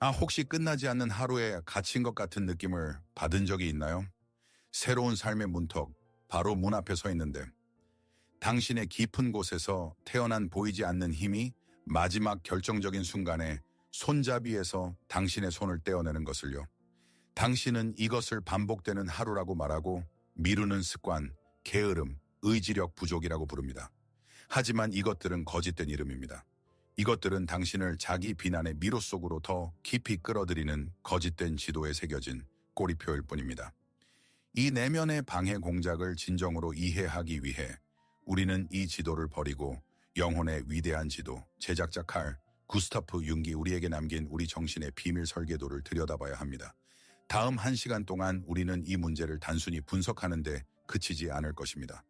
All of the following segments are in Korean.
혹시 끝나지 않는 하루에 갇힌 것 같은 느낌을 받은 적이 있나요? 새로운 삶의 문턱, 바로 문 앞에 서 있는데, 당신의 깊은 곳에서 태어난 보이지 않는 힘이 마지막 결정적인 순간에 손잡이에서 당신의 손을 떼어내는 것을요. 당신은 이것을 반복되는 하루라고 말하고 미루는 습관, 게으름, 의지력 부족이라고 부릅니다. 하지만 이것들은 거짓된 이름입니다. 이것들은 당신을 자기 비난의 미로 속으로 더 깊이 끌어들이는 거짓된 지도에 새겨진 꼬리표일 뿐입니다. 이 내면의 방해 공작을 진정으로 이해하기 위해 우리는 이 지도를 버리고 영혼의 위대한 지도, 제작자 칼 구스타프 융기 우리에게 남긴 우리 정신의 비밀 설계도를 들여다봐야 합니다. 다음 1시간 동안 우리는 이 문제를 단순히 분석하는 데 그치지 않을 것입니다.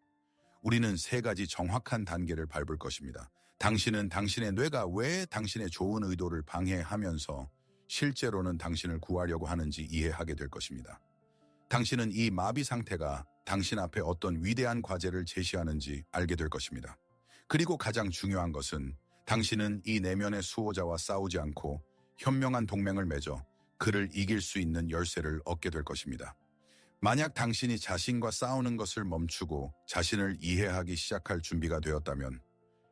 우리는 3가지 정확한 단계를 밟을 것입니다. 당신은 당신의 뇌가 왜 당신의 좋은 의도를 방해하면서 실제로는 당신을 구하려고 하는지 이해하게 될 것입니다. 당신은 이 마비 상태가 당신 앞에 어떤 위대한 과제를 제시하는지 알게 될 것입니다. 그리고 가장 중요한 것은 당신은 이 내면의 수호자와 싸우지 않고 현명한 동맹을 맺어 그를 이길 수 있는 열쇠를 얻게 될 것입니다. 만약 당신이 자신과 싸우는 것을 멈추고 자신을 이해하기 시작할 준비가 되었다면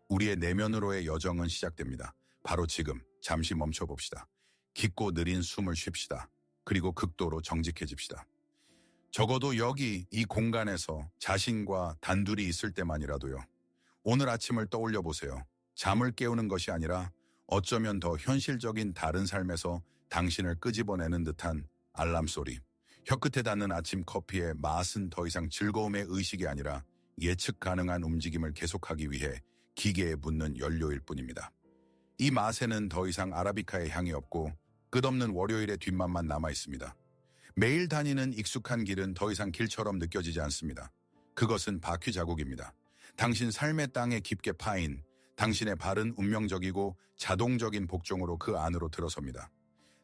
우리의 내면으로의 여정은 시작됩니다. 바로 지금 잠시 멈춰봅시다. 깊고 느린 숨을 쉽시다. 그리고 극도로 정직해집시다. 적어도 여기 이 공간에서 자신과 단둘이 있을 때만이라도요. 오늘 아침을 떠올려 보세요. 잠을 깨우는 것이 아니라 어쩌면 더 현실적인 다른 삶에서 당신을 끄집어내는 듯한 알람 소리. 혀끝에 닿는 아침 커피의 맛은 더 이상 즐거움의 의식이 아니라 예측 가능한 움직임을 계속하기 위해 기계에 붓는 연료일 뿐입니다. 이 맛에는 더 이상 아라비카의 향이 없고 끝없는 월요일의 뒷맛만 남아 있습니다. 매일 다니는 익숙한 길은 더 이상 길처럼 느껴지지 않습니다. 그것은 바퀴 자국입니다. 당신 삶의 땅에 깊게 파인 당신의 발은 운명적이고 자동적인 복종으로 그 안으로 들어섭니다.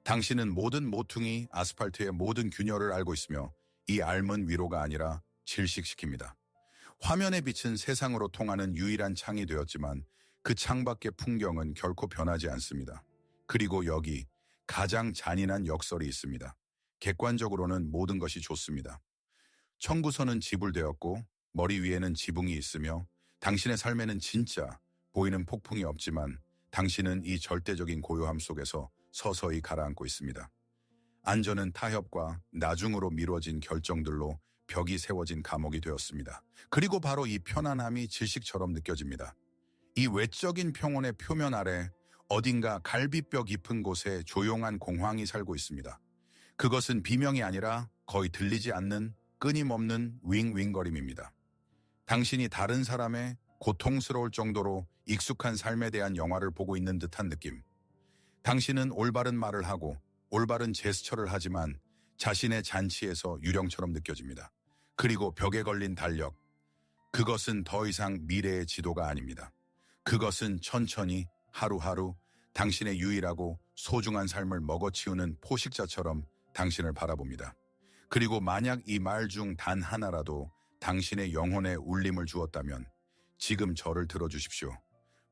당신은 모든 모퉁이, 아스팔트의 모든 균열을 알고 있으며 이 알은 위로가 아니라 질식시킵니다. 화면에 비친 세상으로 통하는 유일한 창이 되었지만 그 창밖의 풍경은 결코 변하지 않습니다. 그리고 여기 가장 잔인한 역설이 있습니다. 객관적으로는 모든 것이 좋습니다. 청구서는 지불되었고 머리 위에는 지붕이 있으며 당신의 삶에는 진짜 보이는 폭풍이 없지만 당신은 이 절대적인 고요함 속에서 서서히 가라앉고 있습니다. 안전은 타협과 나중으로 미뤄진 결정들로 벽이 세워진 감옥이 되었습니다. 그리고 바로 이 편안함이 질식처럼 느껴집니다. 이 외적인 평온의 표면 아래 어딘가 갈비뼈 깊은 곳에 조용한 공황이 살고 있습니다. 그것은 비명이 아니라 거의 들리지 않는 끊임없는 윙윙거림입니다. 당신이 다른 사람의 고통스러울 정도로 익숙한 삶에 대한 영화를 보고 있는 듯한 느낌. 당신은 올바른 말을 하고 올바른 제스처를 하지만 자신의 잔치에서 유령처럼 느껴집니다. 그리고 벽에 걸린 달력. 그것은 더 이상 미래의 지도가 아닙니다. 그것은 천천히 하루하루 당신의 유일하고 소중한 삶을 먹어치우는 포식자처럼 당신을 바라봅니다. 그리고 만약 이 말 중 단 하나라도 당신의 영혼에 울림을 주었다면 지금 저를 들어주십시오.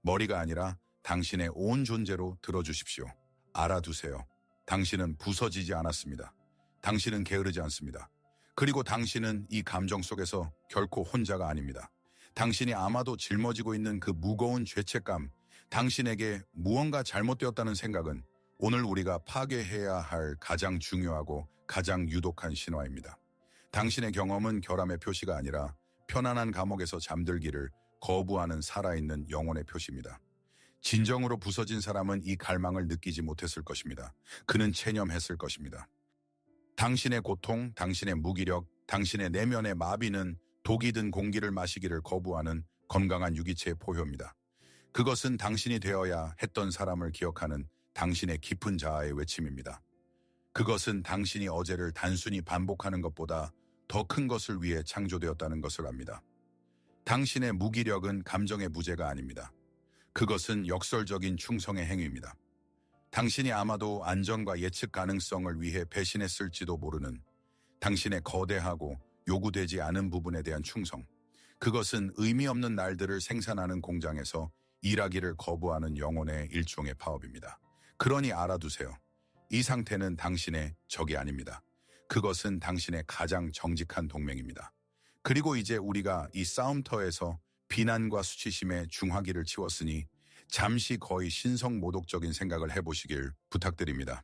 머리가 아니라 당신의 온 존재로 들어주십시오. 알아두세요. 당신은 부서지지 않았습니다. 당신은 게으르지 않습니다. 그리고 당신은 이 감정 속에서 결코 혼자가 아닙니다. 당신이 아마도 짊어지고 있는 그 무거운 죄책감, 당신에게 무언가 잘못되었다는 생각은 오늘 우리가 파괴해야 할 가장 중요하고 가장 유독한 신화입니다. 당신의 경험은 결함의 표시가 아니라 편안한 감옥에서 잠들기를 거부하는 살아있는 영혼의 표시입니다. 진정으로 부서진 사람은 이 갈망을 느끼지 못했을 것입니다. 그는 체념했을 것입니다. 당신의 고통, 당신의 무기력, 당신의 내면의 마비는 독이 든 공기를 마시기를 거부하는 건강한 유기체의 포효입니다. 그것은 당신이 되어야 했던 사람을 기억하는 당신의 깊은 자아의 외침입니다. 그것은 당신이 어제를 단순히 반복하는 것보다 더 큰 것을 위해 창조되었다는 것을 압니다. 당신의 무기력은 감정의 무죄가 아닙니다. 그것은 역설적인 충성의 행위입니다. 당신이 아마도 안전과 예측 가능성을 위해 배신했을지도 모르는 당신의 거대하고 요구되지 않은 부분에 대한 충성. 그것은 의미 없는 날들을 생산하는 공장에서 일하기를 거부하는 영혼의 일종의 파업입니다. 그러니 알아두세요. 이 상태는 당신의 적이 아닙니다. 그것은 당신의 가장 정직한 동맹입니다. 그리고 이제 우리가 이 싸움터에서 비난과 수치심의 중화기를 치웠으니 잠시 거의 신성모독적인 생각을 해보시길 부탁드립니다.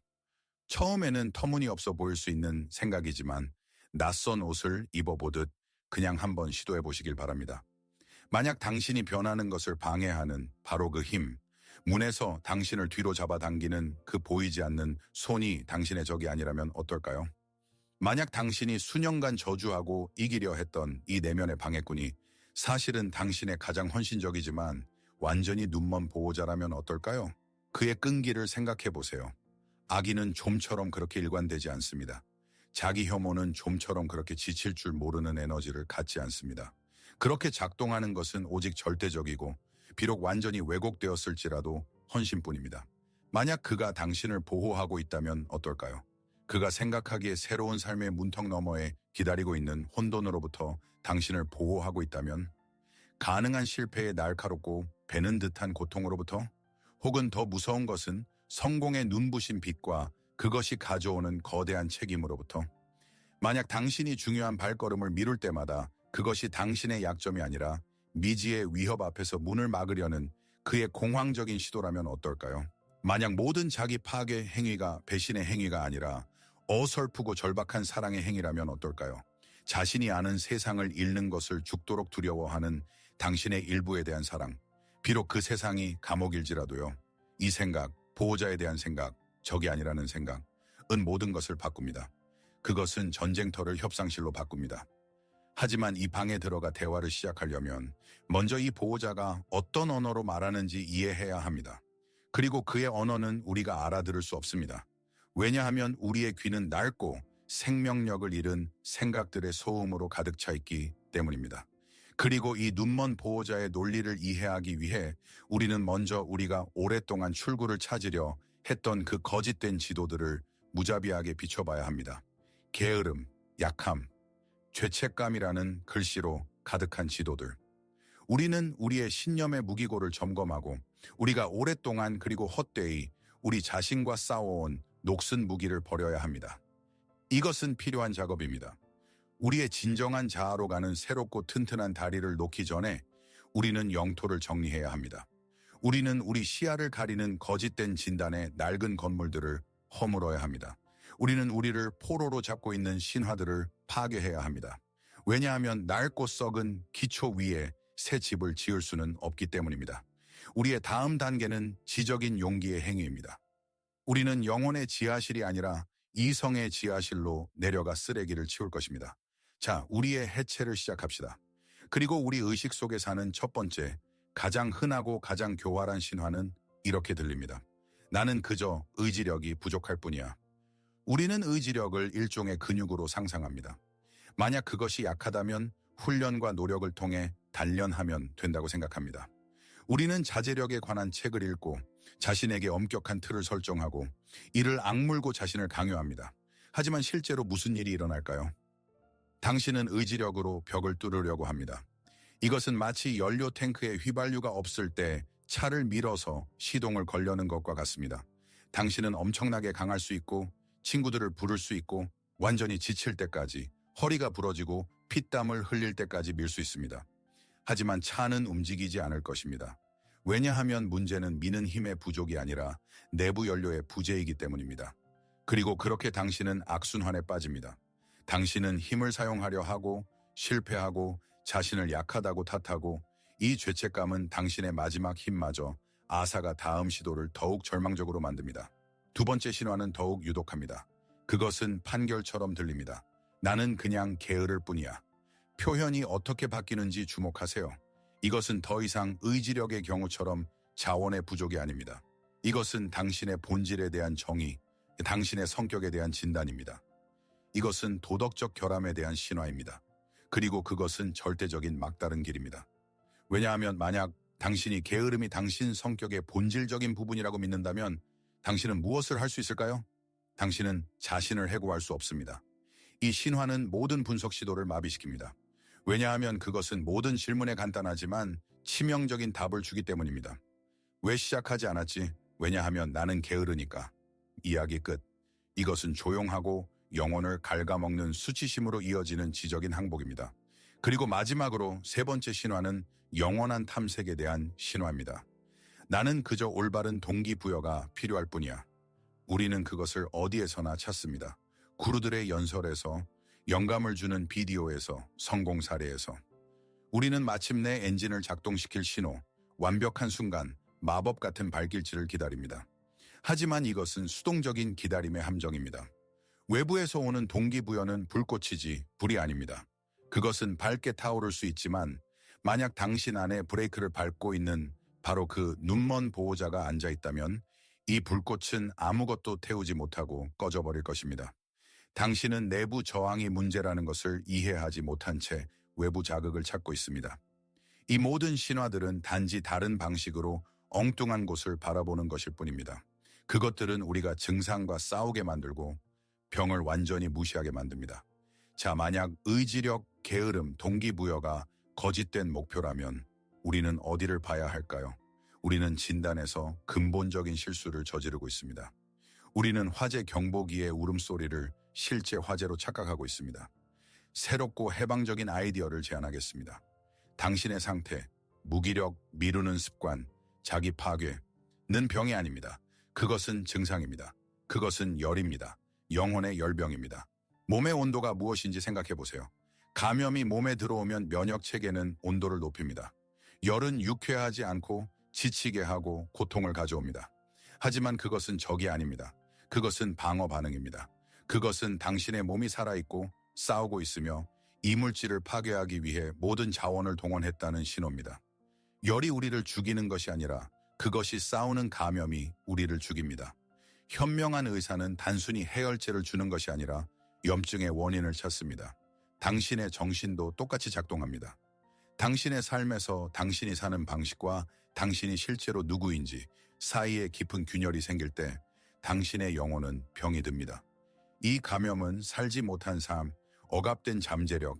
처음에는 터무니없어 보일 수 있는 생각이지만 낯선 옷을 입어보듯 그냥 한번 시도해 보시길 바랍니다. 만약 당신이 변하는 것을 방해하는 바로 그 힘, 문에서 당신을 뒤로 잡아당기는 그 보이지 않는 손이 당신의 적이 아니라면 어떨까요? 만약 당신이 수년간 저주하고 이기려 했던 이 내면의 방해꾼이 사실은 당신의 가장 헌신적이지만 완전히 눈먼 보호자라면 어떨까요? 그의 끈기를 생각해 보세요. 아기는 좀처럼 그렇게 일관되지 않습니다. 자기 혐오는 좀처럼 그렇게 지칠 줄 모르는 에너지를 갖지 않습니다. 그렇게 작동하는 것은 오직 절대적이고 비록 완전히 왜곡되었을지라도 헌신뿐입니다. 만약 그가 당신을 보호하고 있다면 어떨까요? 그가 생각하기에 새로운 삶의 문턱 너머에 기다리고 있는 혼돈으로부터 당신을 보호하고 있다면 가능한 실패에 날카롭고 베는 듯한 고통으로부터 혹은 더 무서운 것은 성공의 눈부신 빛과 그것이 가져오는 거대한 책임으로부터 만약 당신이 중요한 발걸음을 미룰 때마다 그것이 당신의 약점이 아니라 미지의 위협 앞에서 문을 막으려는 그의 공황적인 시도라면 어떨까요? 만약 모든 자기 파괴 행위가 배신의 행위가 아니라 어설프고 절박한 사랑의 행위라면 어떨까요? 자신이 아는 세상을 잃는 것을 죽도록 두려워하는 당신의 일부에 대한 사랑. 비록 그 세상이 감옥일지라도요. 이 생각, 보호자에 대한 생각, 적이 아니라는 생각은 모든 것을 바꿉니다. 그것은 전쟁터를 협상실로 바꿉니다. 하지만 이 방에 들어가 대화를 시작하려면 먼저 이 보호자가 어떤 언어로 말하는지 이해해야 합니다. 그리고 그의 언어는 우리가 알아들을 수 없습니다. 왜냐하면 우리의 귀는 낡고 생명력을 잃은 생각들의 소음으로 가득 차 있기 때문입니다. 그리고 이 눈먼 보호자의 논리를 이해하기 위해 우리는 먼저 우리가 오랫동안 출구를 찾으려 했던 그 거짓된 지도들을 무자비하게 비춰봐야 합니다. 게으름, 약함, 죄책감이라는 글씨로 가득한 지도들. 우리는 우리의 신념의 무기고를 점검하고 우리가 오랫동안 그리고 헛되이 우리 자신과 싸워온 녹슨 무기를 버려야 합니다. 이것은 필요한 작업입니다. 우리의 진정한 자아로 가는 새롭고 튼튼한 다리를 놓기 전에 우리는 영토를 정리해야 합니다. 우리는 우리 시야를 가리는 거짓된 진단의 낡은 건물들을 허물어야 합니다. 우리는 우리를 포로로 잡고 있는 신화들을 파괴해야 합니다. 왜냐하면 낡고 썩은 기초 위에 새 집을 지을 수는 없기 때문입니다. 우리의 다음 단계는 지적인 용기의 행위입니다. 우리는 영혼의 지하실이 아니라 이성의 지하실로 내려가 쓰레기를 치울 것입니다. 자, 우리의 해체를 시작합시다. 그리고 우리 의식 속에 사는 첫 번째, 가장 흔하고 가장 교활한 신화는 이렇게 들립니다. 나는 그저 의지력이 부족할 뿐이야. 우리는 의지력을 일종의 근육으로 상상합니다. 만약 그것이 약하다면 훈련과 노력을 통해 단련하면 된다고 생각합니다. 우리는 자제력에 관한 책을 읽고 자신에게 엄격한 틀을 설정하고 이를 악물고 자신을 강요합니다. 하지만 실제로 무슨 일이 일어날까요? 당신은 의지력으로 벽을 뚫으려고 합니다. 이것은 마치 연료 탱크에 휘발유가 없을 때 차를 밀어서 시동을 걸려는 것과 같습니다. 당신은 엄청나게 강할 수 있고 친구들을 부를 수 있고 완전히 지칠 때까지 허리가 부러지고 피땀을 흘릴 때까지 밀 수 있습니다. 하지만 차는 움직이지 않을 것입니다. 왜냐하면 문제는 미는 힘의 부족이 아니라 내부 연료의 부재이기 때문입니다. 그리고 그렇게 당신은 악순환에 빠집니다. 당신은 힘을 사용하려 하고 실패하고 자신을 약하다고 탓하고 이 죄책감은 당신의 마지막 힘마저 아사가 다음 시도를 더욱 절망적으로 만듭니다. 두 번째 신화는 더욱 유독합니다. 그것은 판결처럼 들립니다. 나는 그냥 게으를 뿐이야. 표현이 어떻게 바뀌는지 주목하세요. 이것은 더 이상 의지력의 경우처럼 자원의 부족이 아닙니다. 이것은 당신의 본질에 대한 정의, 당신의 성격에 대한 진단입니다. 이것은 도덕적 결함에 대한 신화입니다. 그리고 그것은 절대적인 막다른 길입니다. 왜냐하면 만약 당신이 게으름이 당신 성격의 본질적인 부분이라고 믿는다면 당신은 무엇을 할 수 있을까요? 당신은 자신을 해고할 수 없습니다. 이 신화는 모든 분석 시도를 마비시킵니다. 왜냐하면 그것은 모든 질문에 간단하지만 치명적인 답을 주기 때문입니다. 왜 시작하지 않았지? 왜냐하면 나는 게으르니까. 이야기 끝. 이것은 조용하고 영혼을 갉아먹는 수치심으로 이어지는 지적인 항복입니다. 그리고 마지막으로 세 번째 신화는 영원한 탐색에 대한 신화입니다. 나는 그저 올바른 동기부여가 필요할 뿐이야. 우리는 그것을 어디에서나 찾습니다. 구루들의 연설에서, 영감을 주는 비디오에서, 성공 사례에서. 우리는 마침내 엔진을 작동시킬 신호, 완벽한 순간, 마법 같은 발길질을 기다립니다. 하지만 이것은 수동적인 기다림의 함정입니다. 외부에서 오는 동기부여는 불꽃이지 불이 아닙니다. 그것은 밝게 타오를 수 있지만 만약 당신 안에 브레이크를 밟고 있는 바로 그 눈먼 보호자가 앉아 있다면 이 불꽃은 아무것도 태우지 못하고 꺼져버릴 것입니다. 당신은 내부 저항이 문제라는 것을 이해하지 못한 채 외부 자극을 찾고 있습니다. 이 모든 신화들은 단지 다른 방식으로 엉뚱한 곳을 바라보는 것일 뿐입니다. 그것들은 우리가 증상과 싸우게 만들고 병을 완전히 무시하게 만듭니다. 자, 만약 의지력, 게으름, 동기부여가 거짓된 목표라면 우리는 어디를 봐야 할까요? 우리는 진단에서 근본적인 실수를 저지르고 있습니다. 우리는 화재 경보기의 울음소리를 실제 화재로 착각하고 있습니다. 새롭고 해방적인 아이디어를 제안하겠습니다. 당신의 상태, 무기력, 미루는 습관, 자기 파괴는 병이 아닙니다. 그것은 증상입니다. 그것은 열입니다. 영혼의 열병입니다. 몸의 온도가 무엇인지 생각해 보세요. 감염이 몸에 들어오면 면역 체계는 온도를 높입니다. 열은 유쾌하지 않고 지치게 하고 고통을 가져옵니다. 하지만 그것은 적이 아닙니다. 그것은 방어 반응입니다. 그것은 당신의 몸이 살아있고 싸우고 있으며 이물질을 파괴하기 위해 모든 자원을 동원했다는 신호입니다. 열이 우리를 죽이는 것이 아니라 그것이 싸우는 감염이 우리를 죽입니다. 현명한 의사는 단순히 해열제를 주는 것이 아니라 염증의 원인을 찾습니다. 당신의 정신도 똑같이 작동합니다. 당신의 삶에서 당신이 사는 방식과 당신이 실제로 누구인지 사이에 깊은 균열이 생길 때 당신의 영혼은 병이 듭니다. 이 감염은 살지 못한 삶, 억압된 잠재력,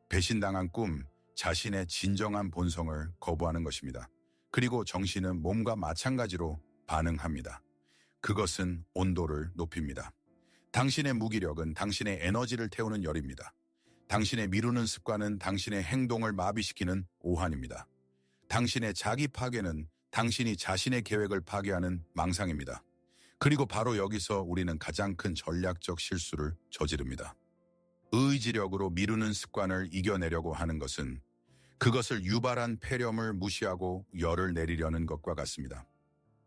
배신당한 꿈, 자신의 진정한 본성을 거부하는 것입니다. 그리고 정신은 몸과 마찬가지로 반응합니다. 그것은 온도를 높입니다. 당신의 무기력은 당신의 에너지를 태우는 열입니다. 당신의 미루는 습관은 당신의 행동을 마비시키는 오한입니다. 당신의 자기 파괴는 당신이 자신의 계획을 파괴하는 망상입니다. 그리고 바로 여기서 우리는 가장 큰 전략적 실수를 저지릅니다. 의지력으로 미루는 습관을 이겨내려고 하는 것은 그것을 유발한 폐렴을 무시하고 열을 내리려는 것과 같습니다.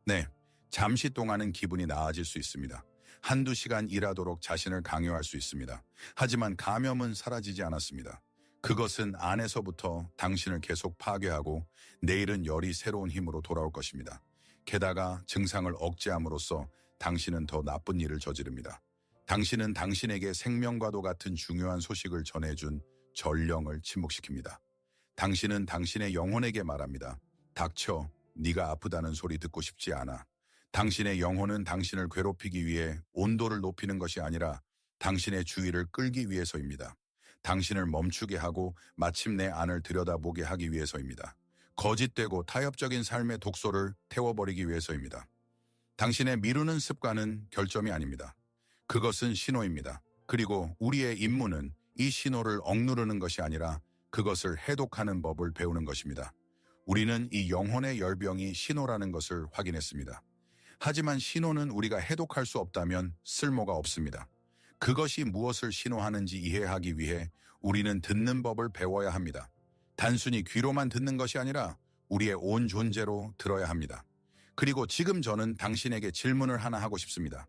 네, 잠시 동안은 기분이 나아질 수 있습니다. 한두 시간 일하도록 자신을 강요할 수 있습니다. 하지만 감염은 사라지지 않았습니다. 그것은 안에서부터 당신을 계속 파괴하고 내일은 열이 새로운 힘으로 돌아올 것입니다. 게다가 증상을 억제함으로써 당신은 더 나쁜 일을 저지릅니다. 당신은 당신에게 생명과도 같은 중요한 소식을 전해준 전령을 침묵시킵니다. 당신은 당신의 영혼에게 말합니다. 닥쳐, 네가 아프다는 소리 듣고 싶지 않아. 당신의 영혼은 당신을 괴롭히기 위해 온도를 높이는 것이 아니라 당신의 주의를 끌기 위해서입니다. 당신을 멈추게 하고 마침내 안을 들여다보게 하기 위해서입니다. 거짓되고 타협적인 삶의 독소를 태워버리기 위해서입니다. 당신의 미루는 습관은 결점이 아닙니다. 그것은 신호입니다. 그리고 우리의 임무는 이 신호를 억누르는 것이 아니라 그것을 해독하는 법을 배우는 것입니다. 우리는 이 영혼의 열병이 신호라는 것을 확인했습니다. 하지만 신호는 우리가 해독할 수 없다면 쓸모가 없습니다. 그것이 무엇을 신호하는지 이해하기 위해 우리는 듣는 법을 배워야 합니다. 단순히 귀로만 듣는 것이 아니라 우리의 온 존재로 들어야 합니다. 그리고 지금 저는 당신에게 질문을 하나 하고 싶습니다.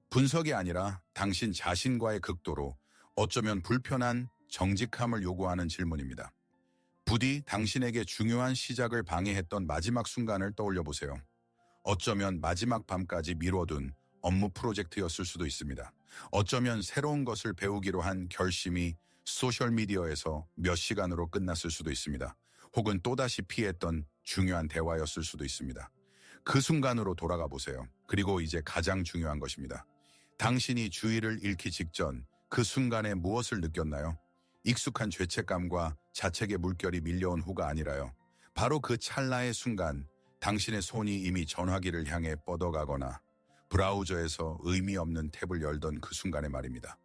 분석이 아니라 당신 자신과의 극도로 어쩌면 불편한 정직함을 요구하는 질문입니다. 부디 당신에게 중요한 시작을 방해했던 마지막 순간을 떠올려 보세요. 어쩌면 마지막 밤까지 미뤄둔 업무 프로젝트였을 수도 있습니다. 어쩌면 새로운 것을 배우기로 한 결심이 소셜미디어에서 몇 시간으로 끝났을 수도 있습니다. 혹은 또다시 피했던 중요한 대화였을 수도 있습니다. 그 순간으로 돌아가 보세요. 그리고 이제 가장 중요한 것입니다. 당신이 주의를 잃기 직전 그 순간에 무엇을 느꼈나요? 익숙한 죄책감과 자책의 물결이 밀려온 후가 아니라요. 바로 그 찰나의 순간 당신의 손이 이미 전화기를 향해 뻗어가거나 브라우저에서 의미 없는 탭을 열던 그 순간에 말입니다.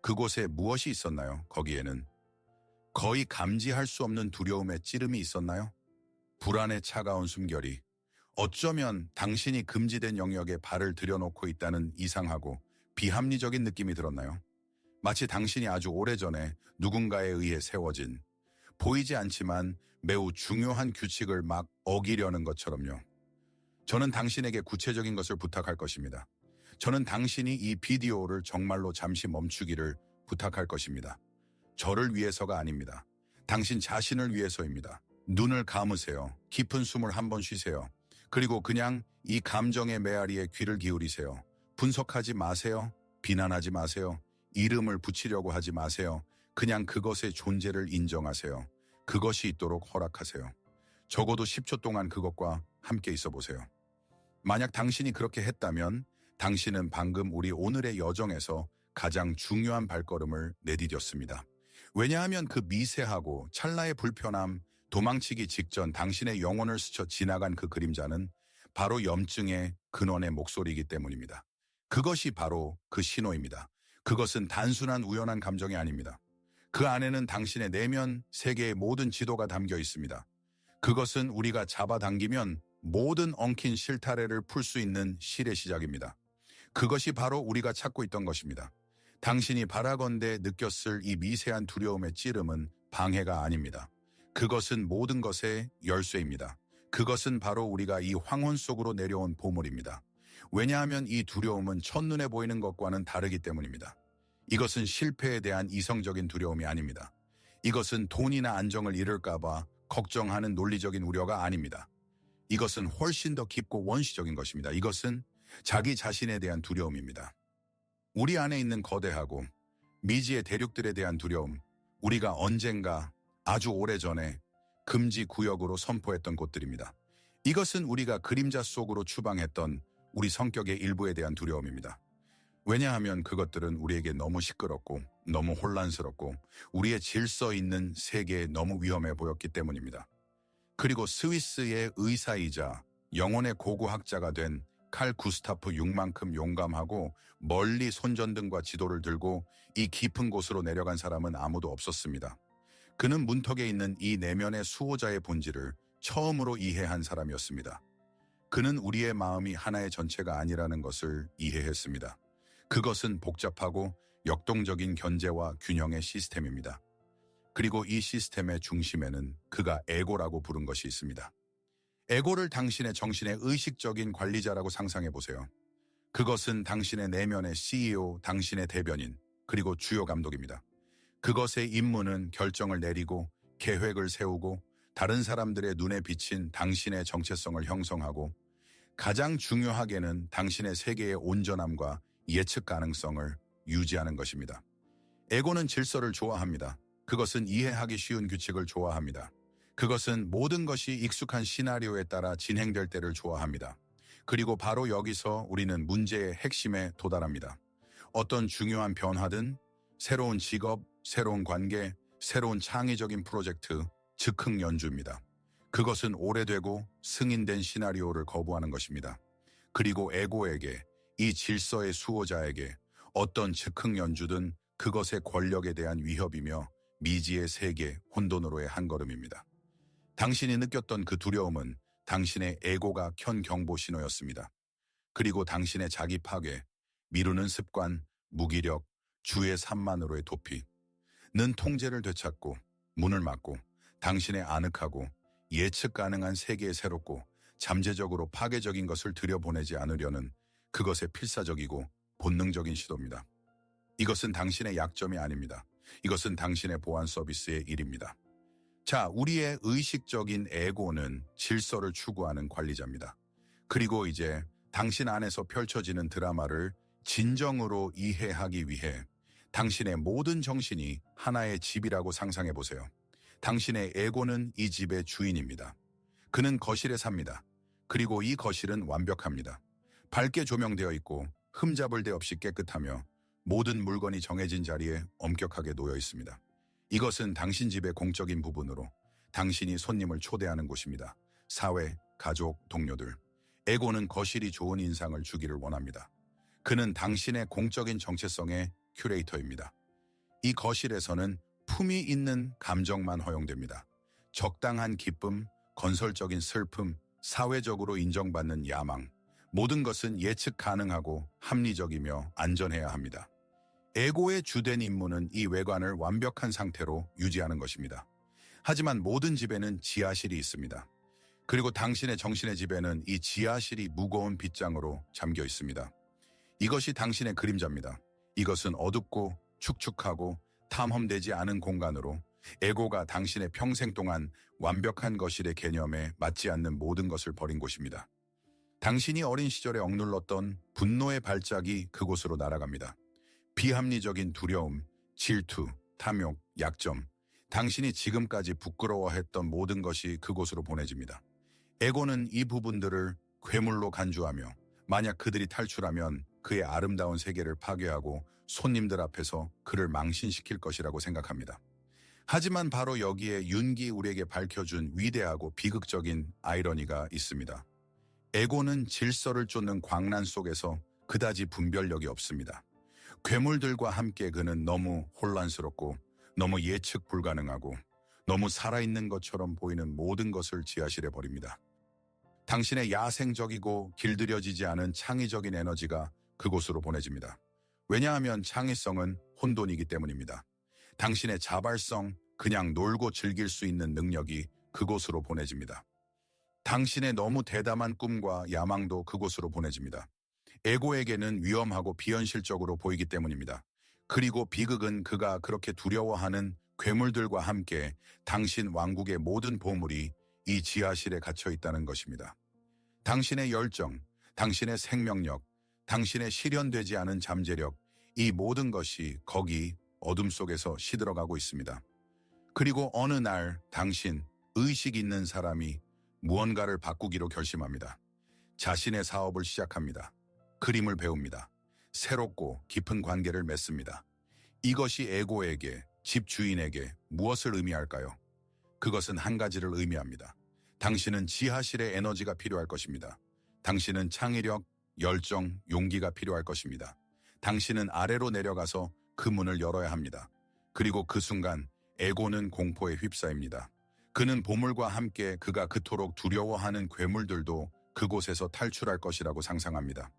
그곳에 무엇이 있었나요? 거기에는 거의 감지할 수 없는 두려움의 찌름이 있었나요? 불안의 차가운 숨결이, 어쩌면 당신이 금지된 영역에 발을 들여놓고 있다는 이상하고 비합리적인 느낌이 들었나요? 마치 당신이 아주 오래전에 누군가에 의해 세워진, 보이지 않지만 매우 중요한 규칙을 막 어기려는 것처럼요. 저는 당신에게 구체적인 것을 부탁할 것입니다. 저는 당신이 이 비디오를 정말로 잠시 멈추기를 부탁할 것입니다. 저를 위해서가 아닙니다. 당신 자신을 위해서입니다. 눈을 감으세요. 깊은 숨을 한번 쉬세요. 그리고 그냥 이 감정의 메아리에 귀를 기울이세요. 분석하지 마세요. 비난하지 마세요. 이름을 붙이려고 하지 마세요. 그냥 그것의 존재를 인정하세요. 그것이 있도록 허락하세요. 적어도 10초 동안 그것과 함께 있어 보세요. 만약 당신이 그렇게 했다면 당신은 방금 우리 오늘의 여정에서 가장 중요한 발걸음을 내디뎠습니다. 왜냐하면 그 미세하고 찰나의 불편함, 도망치기 직전 당신의 영혼을 스쳐 지나간 그 그림자는 바로 염증의 근원의 목소리이기 때문입니다. 그것이 바로 그 신호입니다. 그것은 단순한 우연한 감정이 아닙니다. 그 안에는 당신의 내면 세계의 모든 지도가 담겨 있습니다. 그것은 우리가 잡아당기면 모든 엉킨 실타래를 풀 수 있는 실의 시작입니다. 그것이 바로 우리가 찾고 있던 것입니다. 당신이 바라건대 느꼈을 이 미세한 두려움의 찌름은 방해가 아닙니다. 그것은 모든 것의 열쇠입니다. 그것은 바로 우리가 이 황혼 속으로 내려온 보물입니다. 왜냐하면 이 두려움은 첫눈에 보이는 것과는 다르기 때문입니다. 이것은 실패에 대한 이성적인 두려움이 아닙니다. 이것은 돈이나 안정을 잃을까봐 걱정하는 논리적인 우려가 아닙니다. 이것은 훨씬 더 깊고 원시적인 것입니다. 이것은 자기 자신에 대한 두려움입니다. 우리 안에 있는 거대하고 미지의 대륙들에 대한 두려움, 우리가 언젠가 아주 오래전에 금지 구역으로 선포했던 곳들입니다. 이것은 우리가 그림자 속으로 추방했던 우리 성격의 일부에 대한 두려움입니다. 왜냐하면 그것들은 우리에게 너무 시끄럽고 너무 혼란스럽고 우리의 질서 있는 세계에 너무 위험해 보였기 때문입니다. 그리고 스위스의 의사이자 영혼의 고고학자가 된 칼 구스타프 융만큼 용감하고 멀리 손전등과 지도를 들고 이 깊은 곳으로 내려간 사람은 아무도 없었습니다. 그는 문턱에 있는 이 내면의 수호자의 본질을 처음으로 이해한 사람이었습니다. 그는 우리의 마음이 하나의 전체가 아니라는 것을 이해했습니다. 그것은 복잡하고 역동적인 견제와 균형의 시스템입니다. 그리고 이 시스템의 중심에는 그가 에고라고 부른 것이 있습니다. 에고를 당신의 정신의 의식적인 관리자라고 상상해 보세요. 그것은 당신의 내면의 CEO, 당신의 대변인, 그리고 주요 감독입니다. 그것의 임무는 결정을 내리고 계획을 세우고 다른 사람들의 눈에 비친 당신의 정체성을 형성하고 가장 중요하게는 당신의 세계의 온전함과 예측 가능성을 유지하는 것입니다. 에고는 질서를 좋아합니다. 그것은 이해하기 쉬운 규칙을 좋아합니다. 그것은 모든 것이 익숙한 시나리오에 따라 진행될 때를 좋아합니다. 그리고 바로 여기서 우리는 문제의 핵심에 도달합니다. 어떤 중요한 변화든 새로운 직업, 새로운 관계, 새로운 창의적인 프로젝트, 즉흥 연주입니다. 그것은 오래되고 승인된 시나리오를 거부하는 것입니다. 그리고 에고에게, 이 질서의 수호자에게 어떤 즉흥 연주든 그것의 권력에 대한 위협이며 미지의 세계, 혼돈으로의 한 걸음입니다. 당신이 느꼈던 그 두려움은 당신의 에고가 켠 경보 신호였습니다. 그리고 당신의 자기 파괴, 미루는 습관, 무기력, 주의 산만으로의 도피, 는 통제를 되찾고 문을 막고 당신의 아늑하고 예측 가능한 세계에 새롭고 잠재적으로 파괴적인 것을 들여보내지 않으려는 그것의 필사적이고 본능적인 시도입니다. 이것은 당신의 약점이 아닙니다. 이것은 당신의 보안 서비스의 일입니다. 자, 우리의 의식적인 에고는 질서를 추구하는 관리자입니다. 그리고 이제 당신 안에서 펼쳐지는 드라마를 진정으로 이해하기 위해 당신의 모든 정신이 하나의 집이라고 상상해 보세요. 당신의 에고는 이 집의 주인입니다. 그는 거실에 삽니다. 그리고 이 거실은 완벽합니다. 밝게 조명되어 있고 흠잡을 데 없이 깨끗하며 모든 물건이 정해진 자리에 엄격하게 놓여 있습니다. 이것은 당신 집의 공적인 부분으로 당신이 손님을 초대하는 곳입니다. 사회, 가족, 동료들. 에고는 거실이 좋은 인상을 주기를 원합니다. 그는 당신의 공적인 정체성의 큐레이터입니다. 이 거실에서는 품이 있는 감정만 허용됩니다. 적당한 기쁨, 건설적인 슬픔, 사회적으로 인정받는 야망, 모든 것은 예측 가능하고 합리적이며 안전해야 합니다. 에고의 주된 임무는 이 외관을 완벽한 상태로 유지하는 것입니다. 하지만 모든 집에는 지하실이 있습니다. 그리고 당신의 정신의 집에는 이 지하실이 무거운 빗장으로 잠겨 있습니다. 이것이 당신의 그림자입니다. 이것은 어둡고 축축하고 탐험되지 않은 공간으로 에고가 당신의 평생 동안 완벽한 것일의 개념에 맞지 않는 모든 것을 버린 곳입니다. 당신이 어린 시절에 억눌렀던 분노의 발작이 그곳으로 날아갑니다. 비합리적인 두려움, 질투, 탐욕, 약점, 당신이 지금까지 부끄러워했던 모든 것이 그곳으로 보내집니다. 에고는 이 부분들을 괴물로 간주하며 만약 그들이 탈출하면 그의 아름다운 세계를 파괴하고 손님들 앞에서 그를 망신시킬 것이라고 생각합니다. 하지만 바로 여기에 윤기 우리에게 밝혀준 위대하고 비극적인 아이러니가 있습니다. 에고는 질서를 쫓는 광란 속에서 그다지 분별력이 없습니다. 괴물들과 함께 그는 너무 혼란스럽고 너무 예측 불가능하고 너무 살아있는 것처럼 보이는 모든 것을 지하실에 버립니다. 당신의 야생적이고 길들여지지 않은 창의적인 에너지가 그곳으로 보내집니다. 왜냐하면 창의성은 혼돈이기 때문입니다. 당신의 자발성, 그냥 놀고 즐길 수 있는 능력이 그곳으로 보내집니다. 당신의 너무 대담한 꿈과 야망도 그곳으로 보내집니다. 에고에게는 위험하고 비현실적으로 보이기 때문입니다. 그리고 비극은 그가 그렇게 두려워하는 괴물들과 함께 당신 왕국의 모든 보물이 이 지하실에 갇혀 있다는 것입니다. 당신의 열정, 당신의 생명력, 당신의 실현되지 않은 잠재력, 이 모든 것이 거기 어둠 속에서 시들어가고 있습니다. 그리고 어느 날 당신, 의식 있는 사람이 무언가를 바꾸기로 결심합니다. 자신의 사업을 시작합니다. 그림을 배웁니다. 새롭고 깊은 관계를 맺습니다. 이것이 에고에게, 집주인에게 무엇을 의미할까요? 그것은 한 가지를 의미합니다. 당신은 지하실의 에너지가 필요할 것입니다. 당신은 창의력, 열정, 용기가 필요할 것입니다. 당신은 아래로 내려가서 그 문을 열어야 합니다. 그리고 그 순간 에고는 공포에 휩싸입니다. 그는 보물과 함께 그가 그토록 두려워하는 괴물들도 그곳에서 탈출할 것이라고 상상합니다.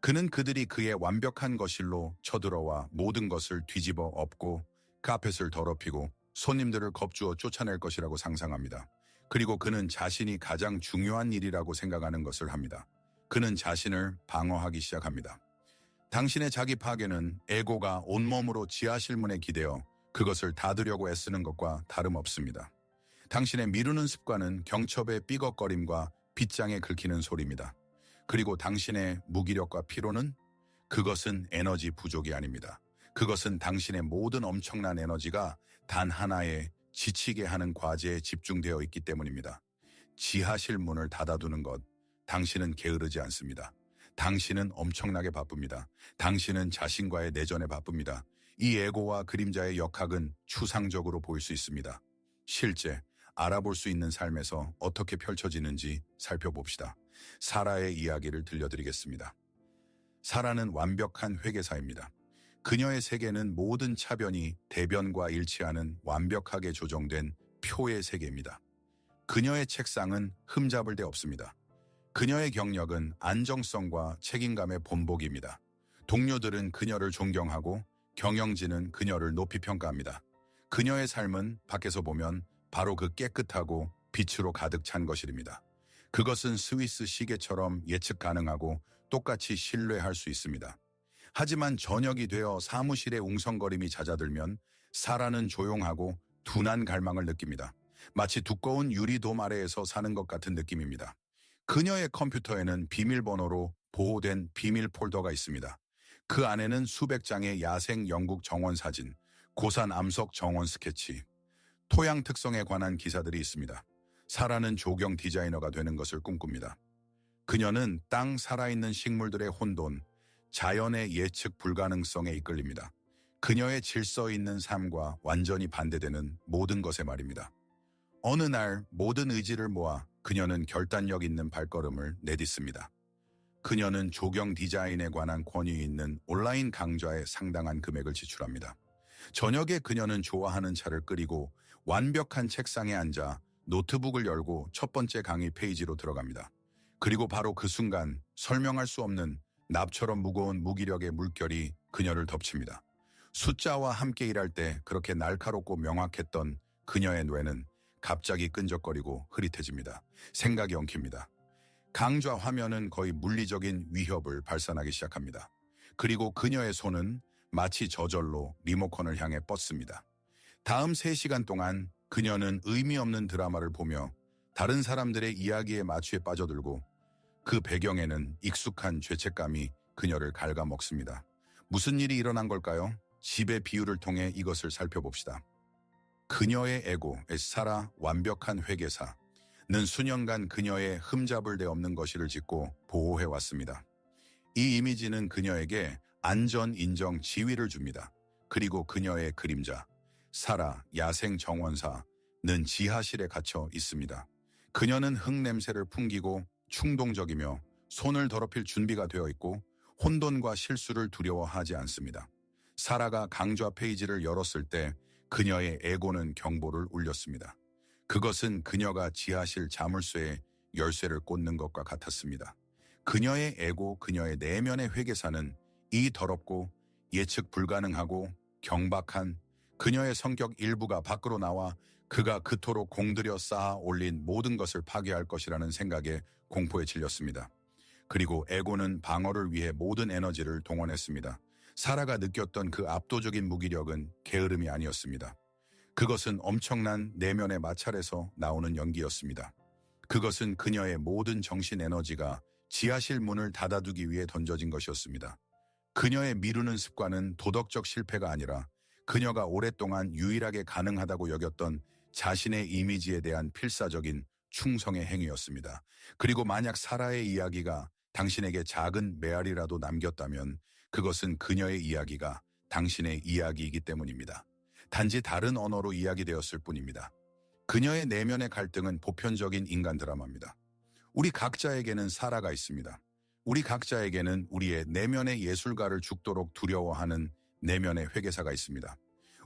그는 그들이 그의 완벽한 거실로 쳐들어와 모든 것을 뒤집어 엎고 카펫을 더럽히고 손님들을 겁주어 쫓아낼 것이라고 상상합니다. 그리고 그는 자신이 가장 중요한 일이라고 생각하는 것을 합니다. 그는 자신을 방어하기 시작합니다. 당신의 자기 파괴는 에고가 온몸으로 지하실 문에 기대어 그것을 닫으려고 애쓰는 것과 다름없습니다. 당신의 미루는 습관은 경첩의 삐걱거림과 빗장에 긁히는 소리입니다. 그리고 당신의 무기력과 피로는 그것은 에너지 부족이 아닙니다. 그것은 당신의 모든 엄청난 에너지가 단 하나의 지치게 하는 과제에 집중되어 있기 때문입니다. 지하실 문을 닫아두는 것, 당신은 게으르지 않습니다. 당신은 엄청나게 바쁩니다. 당신은 자신과의 내전에 바쁩니다. 이 에고와 그림자의 역학은 추상적으로 보일 수 있습니다. 실제 알아볼 수 있는 삶에서 어떻게 펼쳐지는지 살펴봅시다. 사라의 이야기를 들려드리겠습니다. 사라는 완벽한 회계사입니다. 그녀의 세계는 모든 차변이 대변과 일치하는 완벽하게 조정된 표의 세계입니다. 그녀의 책상은 흠잡을 데 없습니다. 그녀의 경력은 안정성과 책임감의 본보기입니다. 동료들은 그녀를 존경하고 경영진은 그녀를 높이 평가합니다. 그녀의 삶은 밖에서 보면 바로 그 깨끗하고 빛으로 가득 찬 것입니다. 그것은 스위스 시계처럼 예측 가능하고 똑같이 신뢰할 수 있습니다. 하지만 저녁이 되어 사무실의 웅성거림이 잦아들면 사라는 조용하고 둔한 갈망을 느낍니다. 마치 두꺼운 유리돔 아래에서 사는 것 같은 느낌입니다. 그녀의 컴퓨터에는 비밀번호로 보호된 비밀 폴더가 있습니다. 그 안에는 수백 장의 야생 영국 정원 사진, 고산 암석 정원 스케치, 토양 특성에 관한 기사들이 있습니다. 사라는 조경 디자이너가 되는 것을 꿈꿉니다. 그녀는 땅 살아있는 식물들의 혼돈, 자연의 예측 불가능성에 이끌립니다. 그녀의 질서 있는 삶과 완전히 반대되는 모든 것에 말입니다. 어느 날 모든 의지를 모아 그녀는 결단력 있는 발걸음을 내딛습니다. 그녀는 조경 디자인에 관한 권위 있는 온라인 강좌에 상당한 금액을 지출합니다. 저녁에 그녀는 좋아하는 차를 끓이고 완벽한 책상에 앉아 노트북을 열고 첫 번째 강의 페이지로 들어갑니다. 그리고 바로 그 순간 설명할 수 없는 납처럼 무거운 무기력의 물결이 그녀를 덮칩니다. 숫자와 함께 일할 때 그렇게 날카롭고 명확했던 그녀의 뇌는 갑자기 끈적거리고 흐릿해집니다. 생각이 엉킵니다. 강좌 화면은 거의 물리적인 위협을 발산하기 시작합니다. 그리고 그녀의 손은 마치 저절로 리모컨을 향해 뻗습니다. 다음 3시간 동안 그녀는 의미 없는 드라마를 보며 다른 사람들의 이야기에 마취에 빠져들고 그 배경에는 익숙한 죄책감이 그녀를 갉아먹습니다. 무슨 일이 일어난 걸까요? 집의 비유를 통해 이것을 살펴봅시다. 그녀의 에고, 사라 완벽한 회계사는 수년간 그녀의 흠잡을 데 없는 것이를 짓고 보호해왔습니다. 이 이미지는 그녀에게 안전, 인정, 지위를 줍니다. 그리고 그녀의 그림자, 사라 야생 정원사는 지하실에 갇혀 있습니다. 그녀는 흙냄새를 풍기고 충동적이며 손을 더럽힐 준비가 되어 있고 혼돈과 실수를 두려워하지 않습니다. 사라가 강좌 페이지를 열었을 때 그녀의 에고는 경보를 울렸습니다. 그것은 그녀가 지하실 자물쇠에 열쇠를 꽂는 것과 같았습니다. 그녀의 에고, 그녀의 내면의 회계사는 이 더럽고 예측 불가능하고 경박한 그녀의 성격 일부가 밖으로 나와 그가 그토록 공들여 쌓아 올린 모든 것을 파괴할 것이라는 생각에 공포에 질렸습니다. 그리고 에고는 방어를 위해 모든 에너지를 동원했습니다. 사라가 느꼈던 그 압도적인 무기력은 게으름이 아니었습니다. 그것은 엄청난 내면의 마찰에서 나오는 연기였습니다. 그것은 그녀의 모든 정신 에너지가 지하실 문을 닫아두기 위해 던져진 것이었습니다. 그녀의 미루는 습관은 도덕적 실패가 아니라 그녀가 오랫동안 유일하게 가능하다고 여겼던 자신의 이미지에 대한 필사적인 충성의 행위였습니다. 그리고 만약 사라의 이야기가 당신에게 작은 메아리라도 남겼다면 그것은 그녀의 이야기가 당신의 이야기이기 때문입니다. 단지 다른 언어로 이야기되었을 뿐입니다. 그녀의 내면의 갈등은 보편적인 인간 드라마입니다. 우리 각자에게는 사라가 있습니다. 우리 각자에게는 우리의 내면의 예술가를 죽도록 두려워하는 내면의 회계사가 있습니다.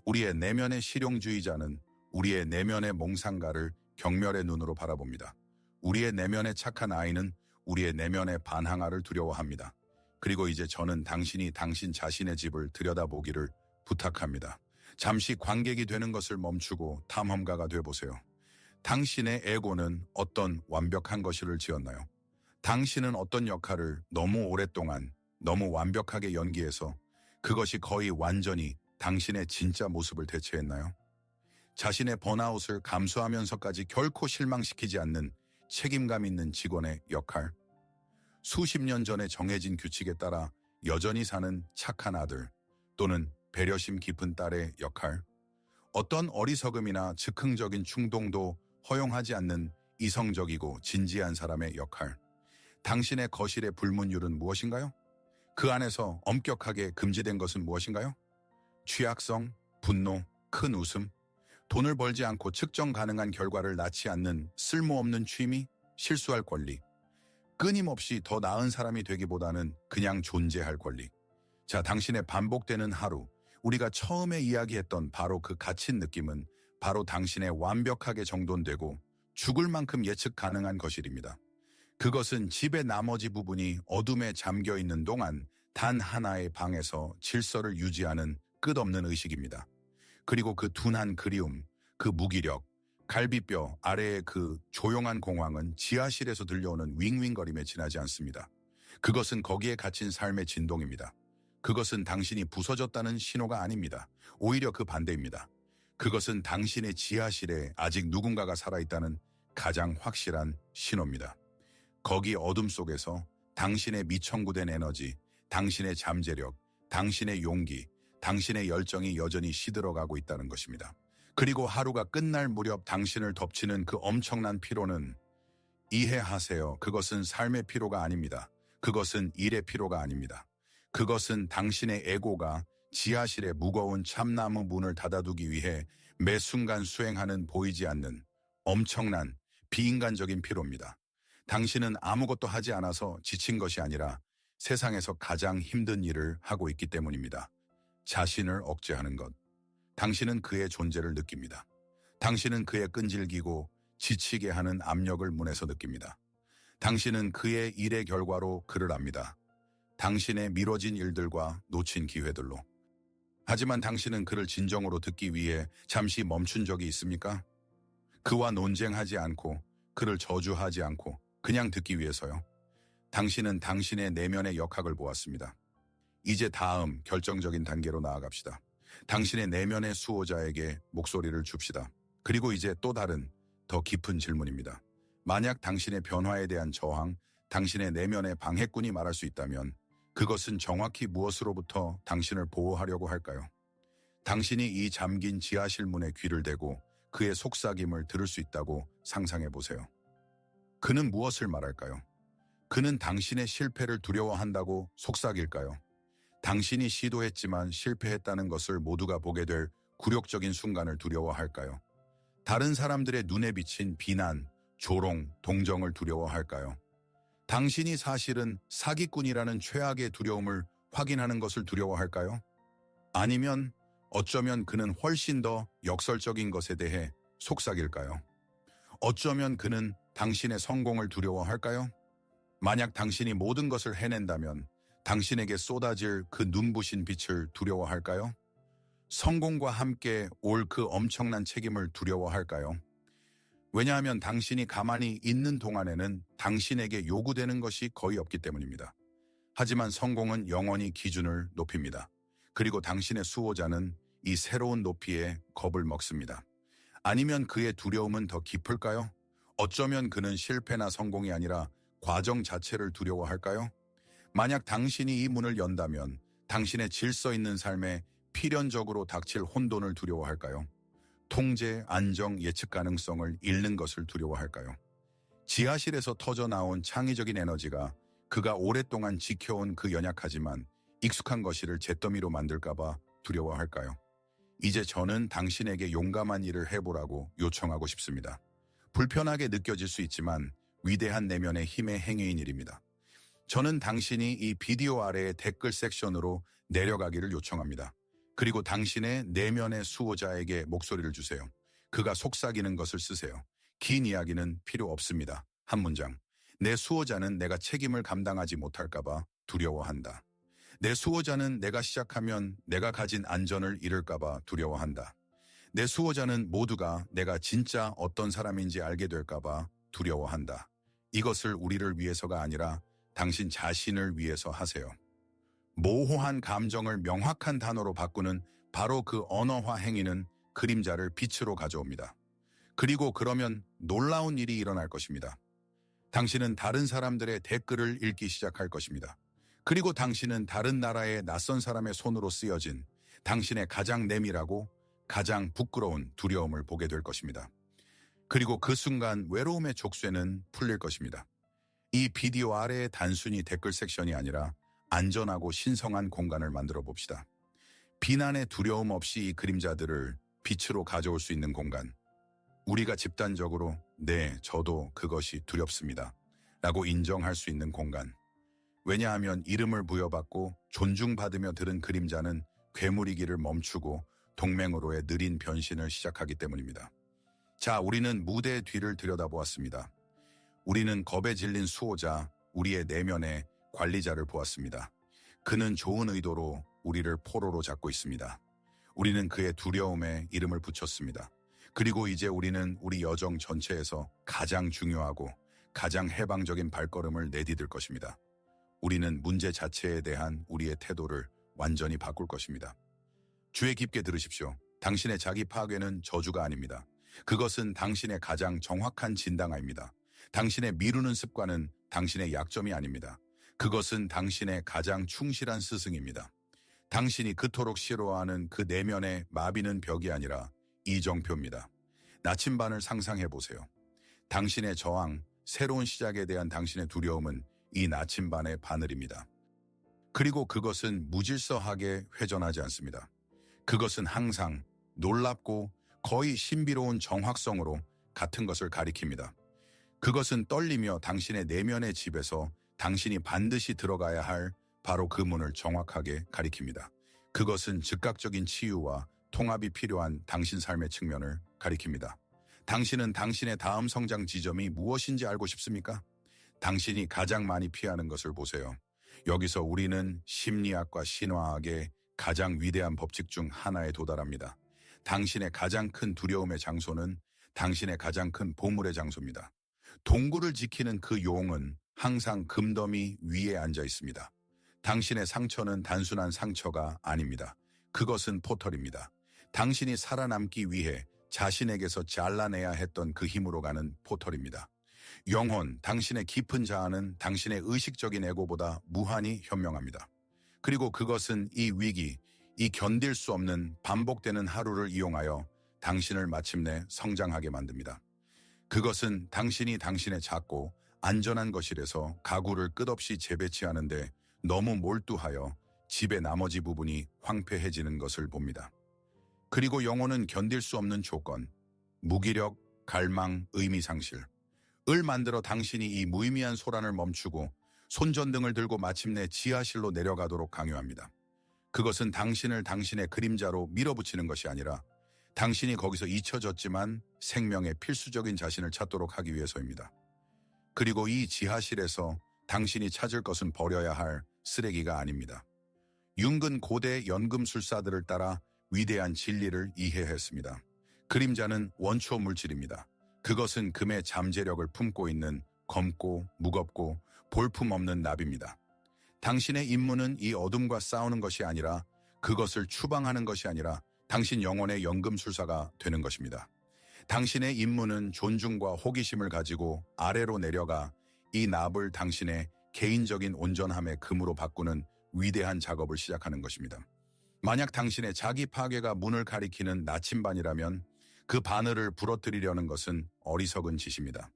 우리의 내면의 실용주의자는 우리의 내면의 몽상가를 경멸의 눈으로 바라봅니다. 우리의 내면의 착한 아이는 우리의 내면의 반항아를 두려워합니다. 그리고 이제 저는 당신이 당신 자신의 집을 들여다보기를 부탁합니다. 잠시 관객이 되는 것을 멈추고 탐험가가 되어보세요. 당신의 에고는 어떤 완벽한 것을 지었나요? 당신은 어떤 역할을 너무 오랫동안 너무 완벽하게 연기해서 그것이 거의 완전히 당신의 진짜 모습을 대체했나요? 자신의 번아웃을 감수하면서까지 결코 실망시키지 않는 책임감 있는 직원의 역할. 수십 년 전에 정해진 규칙에 따라 여전히 사는 착한 아들 또는 배려심 깊은 딸의 역할. 어떤 어리석음이나 즉흥적인 충동도 허용하지 않는 이성적이고 진지한 사람의 역할. 당신의 거실의 불문율은 무엇인가요? 그 안에서 엄격하게 금지된 것은 무엇인가요? 취약성, 분노, 큰 웃음, 돈을 벌지 않고 측정 가능한 결과를 낳지 않는 쓸모없는 취미, 실수할 권리, 끊임없이 더 나은 사람이 되기보다는 그냥 존재할 권리. 자, 당신의 반복되는 하루, 우리가 처음에 이야기했던 바로 그 갇힌 느낌은 바로 당신의 완벽하게 정돈되고 죽을 만큼 예측 가능한 것일입니다. 그것은 집의 나머지 부분이 어둠에 잠겨 있는 동안 단 하나의 방에서 질서를 유지하는 끝없는 의식입니다. 그리고 그 둔한 그리움, 그 무기력, 갈비뼈 아래의 그 조용한 공황은 지하실에서 들려오는 윙윙거림에 지나지 않습니다. 그것은 거기에 갇힌 삶의 진동입니다. 그것은 당신이 부서졌다는 신호가 아닙니다. 오히려 그 반대입니다. 그것은 당신의 지하실에 아직 누군가가 살아있다는 가장 확실한 신호입니다. 거기 어둠 속에서 당신의 미청구된 에너지, 당신의 잠재력, 당신의 용기, 당신의 열정이 여전히 시들어가고 있다는 것입니다. 그리고 하루가 끝날 무렵 당신을 덮치는 그 엄청난 피로는 이해하세요. 그것은 삶의 피로가 아닙니다. 그것은 일의 피로가 아닙니다. 그것은 당신의 에고가 지하실의 무거운 참나무 문을 닫아두기 위해 매 순간 수행하는 보이지 않는 엄청난 비인간적인 피로입니다. 당신은 아무것도 하지 않아서 지친 것이 아니라 세상에서 가장 힘든 일을 하고 있기 때문입니다. 자신을 억제하는 것. 당신은 그의 존재를 느낍니다. 당신은 그의 끈질기고 지치게 하는 압력을 문에서 느낍니다. 당신은 그의 일의 결과로 그를 압니다. 당신의 미뤄진 일들과 놓친 기회들로. 하지만 당신은 그를 진정으로 듣기 위해 잠시 멈춘 적이 있습니까? 그와 논쟁하지 않고, 그를 저주하지 않고, 그냥 듣기 위해서요. 당신은 당신의 내면의 역학을 보았습니다. 이제 다음 결정적인 단계로 나아갑시다. 당신의 내면의 수호자에게 목소리를 줍시다. 그리고 이제 또 다른, 더 깊은 질문입니다. 만약 당신의 변화에 대한 저항, 당신의 내면의 방해꾼이 말할 수 있다면 그것은 정확히 무엇으로부터 당신을 보호하려고 할까요? 당신이 이 잠긴 지하실 문에 귀를 대고 그의 속삭임을 들을 수 있다고 상상해 보세요. 그는 무엇을 말할까요? 그는 당신의 실패를 두려워한다고 속삭일까요? 당신이 시도했지만 실패했다는 것을 모두가 보게 될 굴욕적인 순간을 두려워할까요? 다른 사람들의 눈에 비친 비난, 조롱, 동정을 두려워할까요? 당신이 사실은 사기꾼이라는 최악의 두려움을 확인하는 것을 두려워할까요? 아니면 어쩌면 그는 훨씬 더 역설적인 것에 대해 속삭일까요? 어쩌면 그는 당신의 성공을 두려워할까요? 만약 당신이 모든 것을 해낸다면 당신에게 쏟아질 그 눈부신 빛을 두려워할까요? 성공과 함께 올 그 엄청난 책임을 두려워할까요? 왜냐하면 당신이 가만히 있는 동안에는 당신에게 요구되는 것이 거의 없기 때문입니다. 하지만 성공은 영원히 기준을 높입니다. 그리고 당신의 수호자는 이 새로운 높이에 겁을 먹습니다. 아니면 그의 두려움은 더 깊을까요? 어쩌면 그는 실패나 성공이 아니라 과정 자체를 두려워할까요? 만약 당신이 이 문을 연다면 당신의 질서 있는 삶에 필연적으로 닥칠 혼돈을 두려워할까요? 통제, 안정, 예측 가능성을 잃는 것을 두려워할까요? 지하실에서 터져나온 창의적인 에너지가 그가 오랫동안 지켜온 그 연약하지만 익숙한 것이를 잿더미로 만들까봐 두려워할까요? 이제 저는 당신에게 용감한 일을 해보라고 요청하고 싶습니다. 불편하게 느껴질 수 있지만 위대한 내면의 힘의 행위인 일입니다. 저는 당신이 이 비디오 아래의 댓글 섹션으로 내려가기를 요청합니다. 그리고 당신의 내면의 수호자에게 목소리를 주세요. 그가 속삭이는 것을 쓰세요. 긴 이야기는 필요 없습니다. 한 문장. 내 수호자는 내가 책임을 감당하지 못할까봐 두려워한다. 내 수호자는 내가 시작하면 내가 가진 안전을 잃을까봐 두려워한다. 내 수호자는 모두가 내가 진짜 어떤 사람인지 알게 될까봐 두려워한다. 이것을 우리를 위해서가 아니라 당신 자신을 위해서 하세요. 모호한 감정을 명확한 단어로 바꾸는 바로 그 언어화 행위는 그림자를 빛으로 가져옵니다. 그리고 그러면 놀라운 일이 일어날 것입니다. 당신은 다른 사람들의 댓글을 읽기 시작할 것입니다. 그리고 당신은 다른 나라의 낯선 사람의 손으로 쓰여진 당신의 가장 내밀하고 가장 부끄러운 두려움을 보게 될 것입니다. 그리고 그 순간 외로움의 족쇄는 풀릴 것입니다. 이 비디오 아래의 단순히 댓글 섹션이 아니라 안전하고 신성한 공간을 만들어 봅시다. 비난의 두려움 없이 이 그림자들을 빛으로 가져올 수 있는 공간. 우리가 집단적으로 네, 저도 그것이 두렵습니다. 라고 인정할 수 있는 공간. 왜냐하면 이름을 부여받고 존중받으며 들은 그림자는 괴물이기를 멈추고 동맹으로의 느린 변신을 시작하기 때문입니다. 자, 우리는 무대의 뒤를 들여다보았습니다. 우리는 겁에 질린 수호자, 우리의 내면의 관리자를 보았습니다. 그는 좋은 의도로 우리를 포로로 잡고 있습니다. 우리는 그의 두려움에 이름을 붙였습니다. 그리고 이제 우리는 우리 여정 전체에서 가장 중요하고 가장 해방적인 발걸음을 내디딜 것입니다. 우리는 문제 자체에 대한 우리의 태도를 완전히 바꿀 것입니다. 주의 깊게 들으십시오. 당신의 자기 파괴는 저주가 아닙니다. 그것은 당신의 가장 정확한 진단아입니다. 당신의 미루는 습관은 당신의 약점이 아닙니다. 그것은 당신의 가장 충실한 스승입니다. 당신이 그토록 싫어하는 그 내면의 마비는 벽이 아니라 이정표입니다. 나침반을 상상해 보세요. 당신의 저항, 새로운 시작에 대한 당신의 두려움은 이 나침반의 바늘입니다. 그리고 그것은 무질서하게 회전하지 않습니다. 그것은 항상 놀랍고 거의 신비로운 정확성으로 같은 것을 가리킵니다. 그것은 떨리며 당신의 내면의 집에서 당신이 반드시 들어가야 할 바로 그 문을 정확하게 가리킵니다. 그것은 즉각적인 치유와 통합이 필요한 당신 삶의 측면을 가리킵니다. 당신은 당신의 다음 성장 지점이 무엇인지 알고 싶습니까? 당신이 가장 많이 피하는 것을 보세요. 여기서 우리는 심리학과 신화학의 가장 위대한 법칙 중 하나에 도달합니다. 당신의 가장 큰 두려움의 장소는 당신의 가장 큰 보물의 장소입니다. 동굴을 지키는 그 용은 항상 금더미 위에 앉아 있습니다. 당신의 상처는 단순한 상처가 아닙니다. 그것은 포털입니다. 당신이 살아남기 위해 자신에게서 잘라내야 했던 그 힘으로 가는 포털입니다. 영혼, 당신의 깊은 자아는 당신의 의식적인 에고보다 무한히 현명합니다. 그리고 그것은 이 위기, 이 견딜 수 없는 반복되는 하루를 이용하여 당신을 마침내 성장하게 만듭니다. 그것은 당신이 당신의 작고 안전한 거실에서 가구를 끝없이 재배치하는데 너무 몰두하여 집의 나머지 부분이 황폐해지는 것을 봅니다. 그리고 영혼은 견딜 수 없는 조건, 무기력, 갈망, 의미상실, 을 만들어 당신이 이 무의미한 소란을 멈추고 손전등을 들고 마침내 지하실로 내려가도록 강요합니다. 그것은 당신을 당신의 그림자로 밀어붙이는 것이 아니라 당신이 거기서 잊혀졌지만 생명의 필수적인 자신을 찾도록 하기 위해서입니다. 그리고 이 지하실에서 당신이 찾을 것은 버려야 할 쓰레기가 아닙니다. 융근 고대 연금술사들을 따라 위대한 진리를 이해했습니다. 그림자는 원초 물질입니다. 그것은 금의 잠재력을 품고 있는 검고 무겁고 볼품없는 납입니다. 당신의 임무는 이 어둠과 싸우는 것이 아니라 그것을 추방하는 것이 아니라 당신 영혼의 연금술사가 되는 것입니다. 당신의 임무는 존중과 호기심을 가지고 아래로 내려가 이 납을 당신의 개인적인 온전함의 금으로 바꾸는 위대한 작업을 시작하는 것입니다. 만약 당신의 자기 파괴가 문을 가리키는 나침반이라면 그 바늘을 부러뜨리려는 것은 어리석은 짓입니다.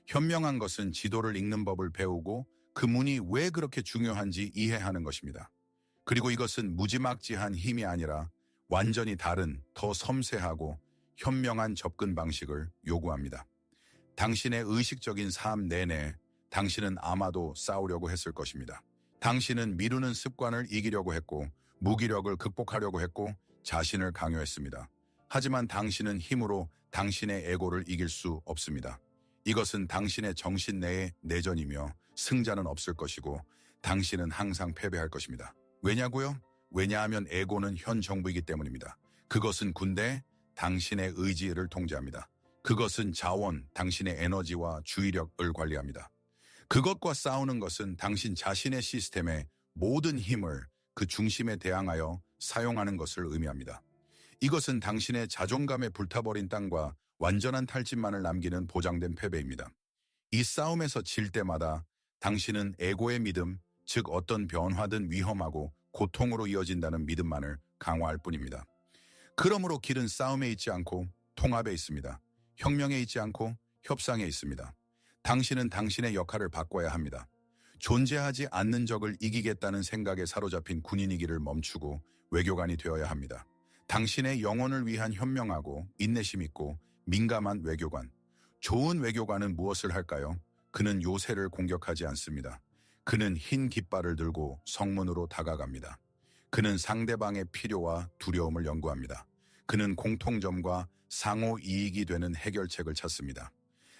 현명한 것은 지도를 읽는 법을 배우고 그 문이 왜 그렇게 중요한지 이해하는 것입니다. 그리고 이것은 무지막지한 힘이 아니라 완전히 다른, 더 섬세하고 현명한 접근 방식을 요구합니다. 당신의 의식적인 삶 내내 당신은 아마도 싸우려고 했을 것입니다. 당신은 미루는 습관을 이기려고 했고 무기력을 극복하려고 했고 자신을 강요했습니다. 하지만 당신은 힘으로 당신의 에고를 이길 수 없습니다. 이것은 당신의 정신 내의 내전이며 승자는 없을 것이고 당신은 항상 패배할 것입니다. 왜냐고요? 왜냐하면 에고는 현 정부이기 때문입니다. 그것은 군대, 당신의 의지를 통제합니다. 그것은 자원, 당신의 에너지와 주의력을 관리합니다. 그것과 싸우는 것은 당신 자신의 시스템의 모든 힘을 그 중심에 대항하여 사용하는 것을 의미합니다. 이것은 당신의 자존감에 불타버린 땅과 완전한 탈진만을 남기는 보장된 패배입니다. 이 싸움에서 질 때마다 당신은 에고의 믿음, 즉 어떤 변화든 위험하고 고통으로 이어진다는 믿음만을 강화할 뿐입니다. 그러므로 길은 싸움에 있지 않고 통합에 있습니다. 혁명에 있지 않고 협상에 있습니다. 당신은 당신의 역할을 바꿔야 합니다. 존재하지 않는 적을 이기겠다는 생각에 사로잡힌 군인이기를 멈추고 외교관이 되어야 합니다. 당신의 영혼을 위한 현명하고 인내심 있고 민감한 외교관. 좋은 외교관은 무엇을 할까요? 그는 요새를 공격하지 않습니다. 그는 흰 깃발을 들고 성문으로 다가갑니다. 그는 상대방의 필요와 두려움을 연구합니다. 그는 공통점과 상호 이익이 되는 해결책을 찾습니다.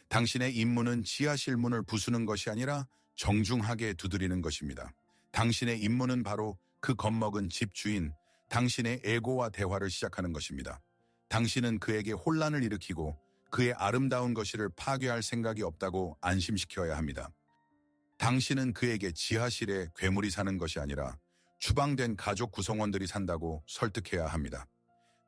당신의 임무는 지하실 문을 부수는 것이 아니라 정중하게 두드리는 것입니다. 당신의 임무는 바로 그 겁먹은 집주인, 당신의 에고와 대화를 시작하는 것입니다. 당신은 그에게 혼란을 일으키고 그의 아름다운 거실을 파괴할 생각이 없다고 안심시켜야 합니다. 당신은 그에게 지하실에 괴물이 사는 것이 아니라 추방된 가족 구성원들이 산다고 설득해야 합니다.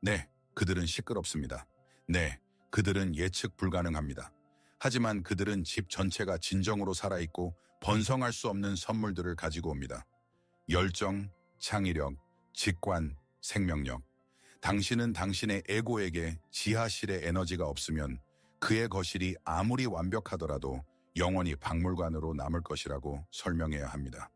네, 그들은 시끄럽습니다. 네, 그들은 예측 불가능합니다. 하지만 그들은 집 전체가 진정으로 살아있고 번성할 수 없는 선물들을 가지고 옵니다. 열정, 창의력, 직관, 생명력. 당신은 당신의 에고에게 지하실의 에너지가 없으면 그의 거실이 아무리 완벽하더라도 영원히 박물관으로 남을 것이라고 설명해야 합니다.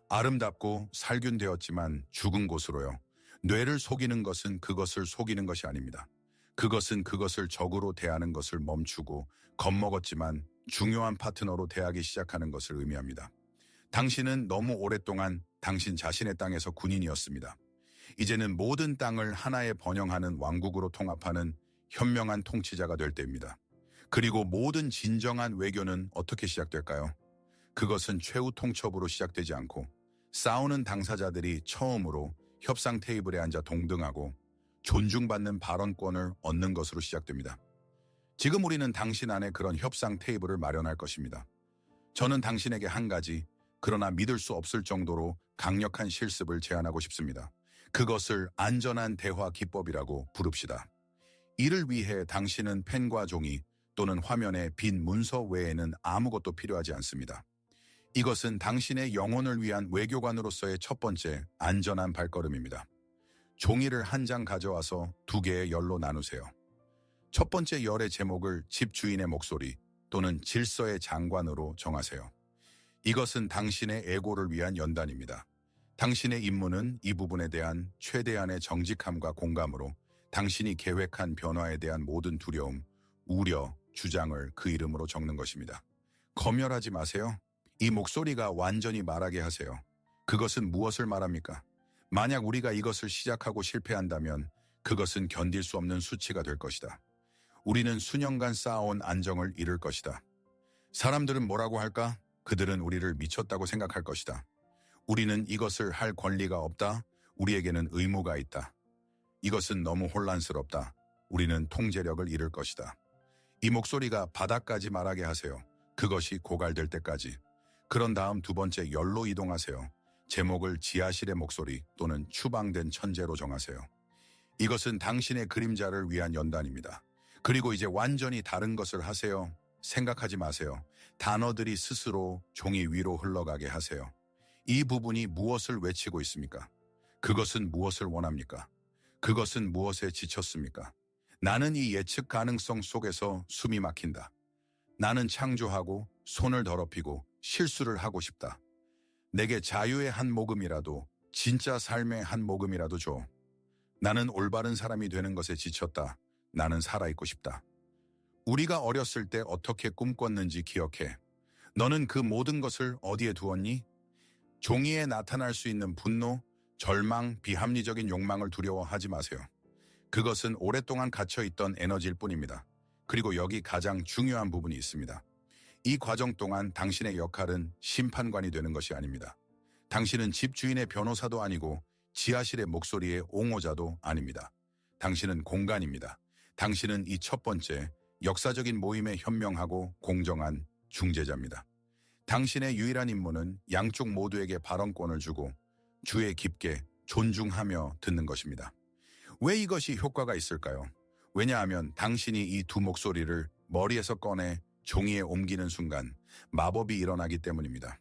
아름답고 살균되었지만 죽은 곳으로요. 뇌를 속이는 것은 그것을 속이는 것이 아닙니다. 그것은 그것을 적으로 대하는 것을 멈추고 겁먹었지만 중요한 파트너로 대하기 시작하는 것을 의미합니다. 당신은 너무 오랫동안 당신 자신의 땅에서 군인이었습니다. 이제는 모든 땅을 하나에 번영하는 왕국으로 통합하는 현명한 통치자가 될 때입니다. 그리고 모든 진정한 외교는 어떻게 시작될까요? 그것은 최후 통첩으로 시작되지 않고 싸우는 당사자들이 처음으로 협상 테이블에 앉아 동등하고 존중받는 발언권을 얻는 것으로 시작됩니다. 지금 우리는 당신 안에 그런 협상 테이블을 마련할 것입니다. 저는 당신에게 한 가지, 그러나 믿을 수 없을 정도로 강력한 실습을 제안하고 싶습니다. 그것을 안전한 대화 기법이라고 부릅시다. 이를 위해 당신은 펜과 종이 또는 화면에 빈 문서 외에는 아무것도 필요하지 않습니다. 이것은 당신의 영혼을 위한 외교관으로서의 첫 번째 안전한 발걸음입니다. 종이를 한 장 가져와서 두 개의 열로 나누세요. 첫 번째 열의 제목을 집주인의 목소리 또는 질서의 장관으로 정하세요. 이것은 당신의 에고를 위한 연단입니다. 당신의 임무는 이 부분에 대한 최대한의 정직함과 공감으로 당신이 계획한 변화에 대한 모든 두려움, 우려, 주장을 그 이름으로 적는 것입니다. 검열하지 마세요. 이 목소리가 완전히 말하게 하세요. 그것은 무엇을 말합니까? 만약 우리가 이것을 시작하고 실패한다면 그것은 견딜 수 없는 수치가 될 것이다. 우리는 수년간 쌓아온 안정을 잃을 것이다. 사람들은 뭐라고 할까? 그들은 우리를 미쳤다고 생각할 것이다. 우리는 이것을 할 권리가 없다. 우리에게는 의무가 있다. 이것은 너무 혼란스럽다. 우리는 통제력을 잃을 것이다. 이 목소리가 바닥까지 말하게 하세요. 그것이 고갈될 때까지. 그런 다음 두 번째 열로 이동하세요. 제목을 지하실의 목소리 또는 추방된 천재로 정하세요. 이것은 당신의 그림자를 위한 연단입니다. 그리고 이제 완전히 다른 것을 하세요. 생각하지 마세요. 단어들이 스스로 종이 위로 흘러가게 하세요. 이 부분이 무엇을 외치고 있습니까? 그것은 무엇을 원합니까? 그것은 무엇에 지쳤습니까? 나는 이 예측 가능성 속에서 숨이 막힌다. 나는 창조하고 손을 더럽히고 실수를 하고 싶다. 내게 자유의 한 모금이라도, 진짜 삶의 한 모금이라도 줘. 나는 올바른 사람이 되는 것에 지쳤다. 나는 살아있고 싶다. 우리가 어렸을 때 어떻게 꿈꿨는지 기억해. 너는 그 모든 것을 어디에 두었니? 종이에 나타날 수 있는 분노, 절망, 비합리적인 욕망을 두려워하지 마세요. 그것은 오랫동안 갇혀있던 에너지일 뿐입니다. 그리고 여기 가장 중요한 부분이 있습니다. 이 과정 동안 당신의 역할은 심판관이 되는 것이 아닙니다. 당신은 집주인의 변호사도 아니고 지하실의 목소리의 옹호자도 아닙니다. 당신은 공간입니다. 당신은 이 첫 번째 역사적인 모임의 현명하고 공정한 중재자입니다. 당신의 유일한 임무는 양쪽 모두에게 발언권을 주고 주의 깊게 존중하며 듣는 것입니다. 왜 이것이 효과가 있을까요? 왜냐하면 당신이 이 두 목소리를 머리에서 꺼내 종이에 옮기는 순간 마법이 일어나기 때문입니다.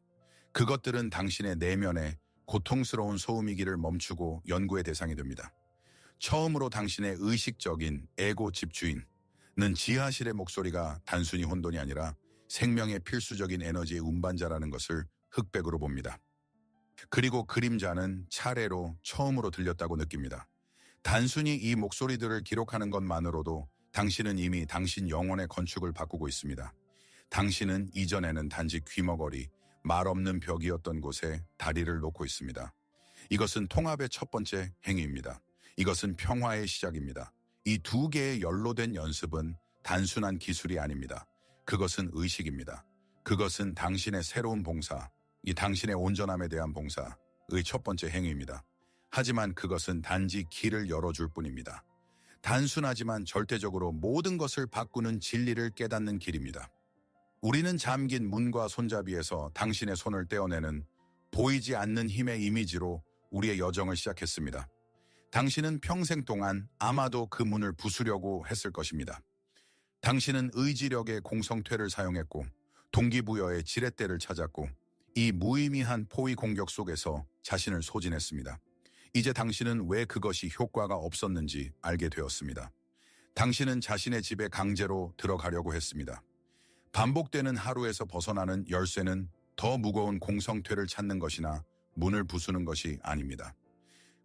그것들은 당신의 내면의 고통스러운 소음이기를 멈추고 연구의 대상이 됩니다. 처음으로 당신의 의식적인 에고 집주인은 지하실의 목소리가 단순히 혼돈이 아니라 생명의 필수적인 에너지의 운반자라는 것을 흑백으로 봅니다. 그리고 그림자는 차례로 처음으로 들렸다고 느낍니다. 단순히 이 목소리들을 기록하는 것만으로도 당신은 이미 당신 영혼의 건축을 바꾸고 있습니다. 당신은 이전에는 단지 귀머거리, 말 없는 벽이었던 곳에 다리를 놓고 있습니다. 이것은 통합의 첫 번째 행위입니다. 이것은 평화의 시작입니다. 이 두 개의 열로 된 연습은 단순한 기술이 아닙니다. 그것은 의식입니다. 그것은 당신의 새로운 봉사, 이 당신의 온전함에 대한 봉사의 첫 번째 행위입니다. 하지만 그것은 단지 길을 열어줄 뿐입니다. 단순하지만 절대적으로 모든 것을 바꾸는 진리를 깨닫는 길입니다. 우리는 잠긴 문과 손잡이에서 당신의 손을 떼어내는 보이지 않는 힘의 이미지로 우리의 여정을 시작했습니다. 당신은 평생 동안 아마도 그 문을 부수려고 했을 것입니다. 당신은 의지력의 공성퇴를 사용했고 동기부여의 지렛대를 찾았고 이 무의미한 포위 공격 속에서 자신을 소진했습니다. 이제 당신은 왜 그것이 효과가 없었는지 알게 되었습니다. 당신은 자신의 집에 강제로 들어가려고 했습니다. 반복되는 하루에서 벗어나는 열쇠는 더 무거운 공성퇴를 찾는 것이나 문을 부수는 것이 아닙니다.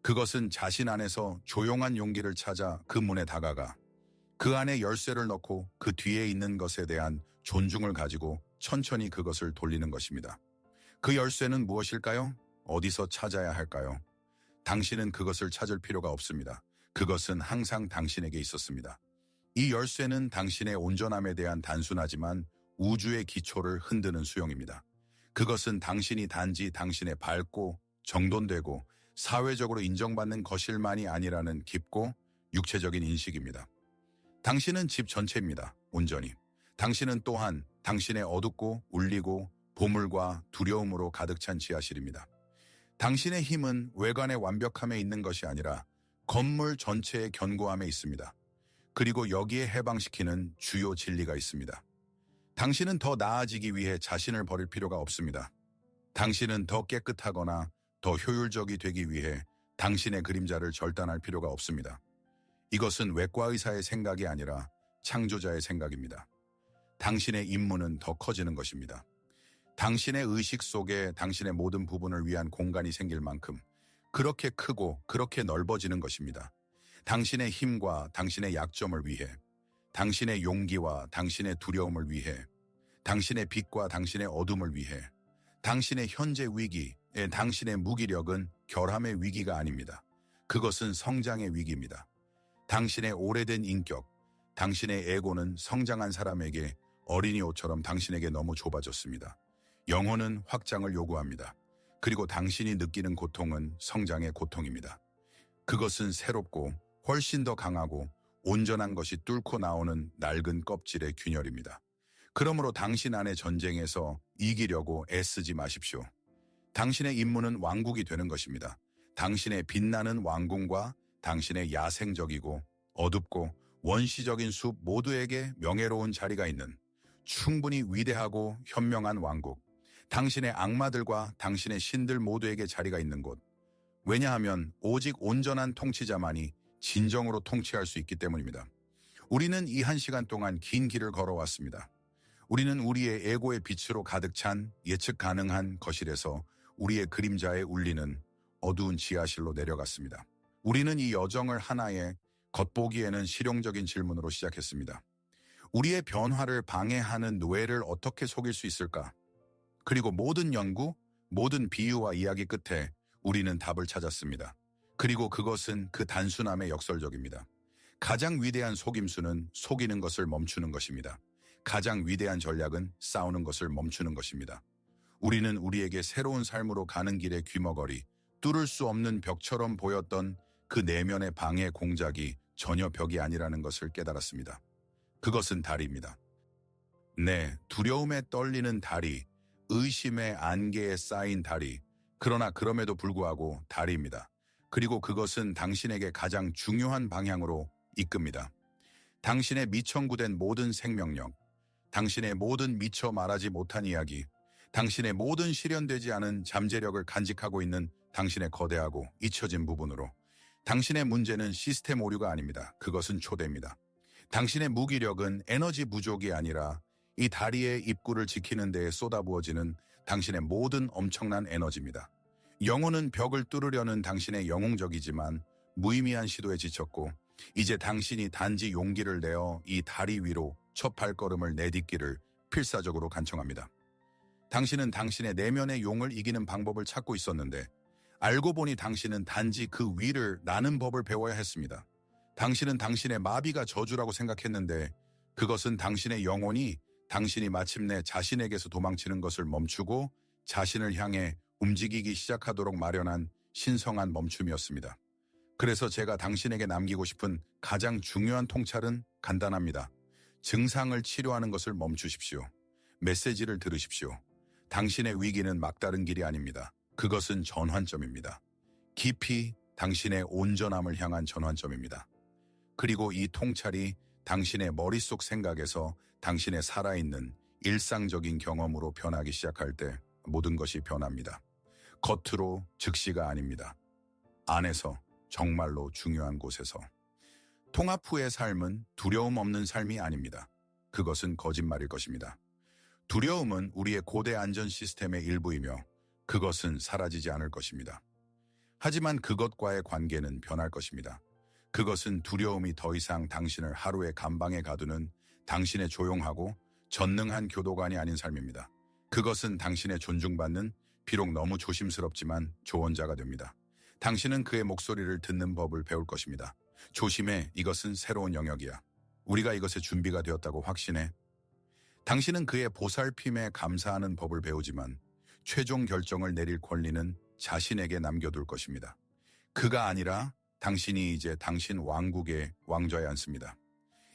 그것은 자신 안에서 조용한 용기를 찾아 그 문에 다가가 그 안에 열쇠를 넣고 그 뒤에 있는 것에 대한 존중을 가지고 천천히 그것을 돌리는 것입니다. 그 열쇠는 무엇일까요? 어디서 찾아야 할까요? 당신은 그것을 찾을 필요가 없습니다. 그것은 항상 당신에게 있었습니다. 이 열쇠는 당신의 온전함에 대한 단순하지만 우주의 기초를 흔드는 수용입니다. 그것은 당신이 단지 당신의 밝고 정돈되고 사회적으로 인정받는 것일만이 아니라는 깊고 육체적인 인식입니다. 당신은 집 전체입니다. 온전히. 당신은 또한 당신의 어둡고 울리고 보물과 두려움으로 가득 찬 지하실입니다. 당신의 힘은 외관의 완벽함에 있는 것이 아니라 건물 전체의 견고함에 있습니다. 그리고 여기에 해방시키는 주요 진리가 있습니다. 당신은 더 나아지기 위해 자신을 버릴 필요가 없습니다. 당신은 더 깨끗하거나 더 효율적이 되기 위해 당신의 그림자를 절단할 필요가 없습니다. 이것은 외과 의사의 생각이 아니라 창조자의 생각입니다. 당신의 임무는 더 커지는 것입니다. 당신의 의식 속에 당신의 모든 부분을 위한 공간이 생길 만큼 그렇게 크고 그렇게 넓어지는 것입니다. 당신의 힘과 당신의 약점을 위해, 당신의 용기와 당신의 두려움을 위해, 당신의 빛과 당신의 어둠을 위해, 당신의 현재 위기, 당신의 무기력은 결함의 위기가 아닙니다. 그것은 성장의 위기입니다. 당신의 오래된 인격, 당신의 에고는 성장한 사람에게 어린이 옷처럼 당신에게 너무 좁아졌습니다. 영혼은 확장을 요구합니다. 그리고 당신이 느끼는 고통은 성장의 고통입니다. 그것은 새롭고 훨씬 더 강하고 온전한 것이 뚫고 나오는 낡은 껍질의 균열입니다. 그러므로 당신 안의 전쟁에서 이기려고 애쓰지 마십시오. 당신의 임무는 왕국이 되는 것입니다. 당신의 빛나는 왕궁과 당신의 야생적이고 어둡고 원시적인 숲 모두에게 명예로운 자리가 있는 충분히 위대하고 현명한 왕국, 당신의 악마들과 당신의 신들 모두에게 자리가 있는 곳. 왜냐하면 오직 온전한 통치자만이 진정으로 통치할 수 있기 때문입니다. 우리는 이 1시간 동안 긴 길을 걸어왔습니다. 우리는 우리의 에고의 빛으로 가득 찬 예측 가능한 거실에서 우리의 그림자에 울리는 어두운 지하실로 내려갔습니다. 우리는 이 여정을 하나의 겉보기에는 실용적인 질문으로 시작했습니다. 우리의 변화를 방해하는 뇌를 어떻게 속일 수 있을까? 그리고 모든 연구, 모든 비유와 이야기 끝에 우리는 답을 찾았습니다. 그리고 그것은 그 단순함의 역설적입니다. 가장 위대한 속임수는 속이는 것을 멈추는 것입니다. 가장 위대한 전략은 싸우는 것을 멈추는 것입니다. 우리는 우리에게 새로운 삶으로 가는 길의 귀머거리, 뚫을 수 없는 벽처럼 보였던 그 내면의 방해 공작이 전혀 벽이 아니라는 것을 깨달았습니다. 그것은 다리입니다. 네, 두려움에 떨리는 다리, 의심의 안개에 쌓인 다리, 그러나 그럼에도 불구하고 다리입니다. 그리고 그것은 당신에게 가장 중요한 방향으로 이끕니다. 당신의 미청구된 모든 생명력, 당신의 모든 미처 말하지 못한 이야기, 당신의 모든 실현되지 않은 잠재력을 간직하고 있는 당신의 거대하고 잊혀진 부분으로. 당신의 문제는 시스템 오류가 아닙니다. 그것은 초대입니다. 당신의 무기력은 에너지 부족이 아니라 이 다리의 입구를 지키는 데에 쏟아부어지는 당신의 모든 엄청난 에너지입니다. 영혼은 벽을 뚫으려는 당신의 영웅적이지만 무의미한 시도에 지쳤고 이제 당신이 단지 용기를 내어 이 다리 위로 첫 발걸음을 내딛기를 필사적으로 간청합니다. 당신은 당신의 내면의 용을 이기는 방법을 찾고 있었는데 알고 보니 당신은 단지 그 위를 나는 법을 배워야 했습니다. 당신은 당신의 마비가 저주라고 생각했는데 그것은 당신의 영혼이 당신이 마침내 자신에게서 도망치는 것을 멈추고 자신을 향해 움직이기 시작하도록 마련한 신성한 멈춤이었습니다. 그래서 제가 당신에게 남기고 싶은 가장 중요한 통찰은 간단합니다. 증상을 치료하는 것을 멈추십시오. 메시지를 들으십시오. 당신의 위기는 막다른 길이 아닙니다. 그것은 전환점입니다. 깊이 당신의 온전함을 향한 전환점입니다. 그리고 이 통찰이 당신의 머릿속 생각에서 당신의 살아있는 일상적인 경험으로 변하기 시작할 때 모든 것이 변합니다. 겉으로 즉시가 아닙니다. 안에서 정말로 중요한 곳에서. 통합 후의 삶은 두려움 없는 삶이 아닙니다. 그것은 거짓말일 것입니다. 두려움은 우리의 고대 안전 시스템의 일부이며 그것은 사라지지 않을 것입니다. 하지만 그것과의 관계는 변할 것입니다. 그것은 두려움이 더 이상 당신을 하루의 감방에 가두는 당신의 조용하고 전능한 교도관이 아닌 삶입니다. 그것은 당신의 존중받는, 비록 너무 조심스럽지만 조언자가 됩니다. 당신은 그의 목소리를 듣는 법을 배울 것입니다. 조심해, 이것은 새로운 영역이야. 우리가 이것에 준비가 되었다고 확신해. 당신은 그의 보살핌에 감사하는 법을 배우지만 최종 결정을 내릴 권리는 자신에게 남겨둘 것입니다. 그가 아니라 당신이 이제 당신 왕국의 왕좌에 앉습니다.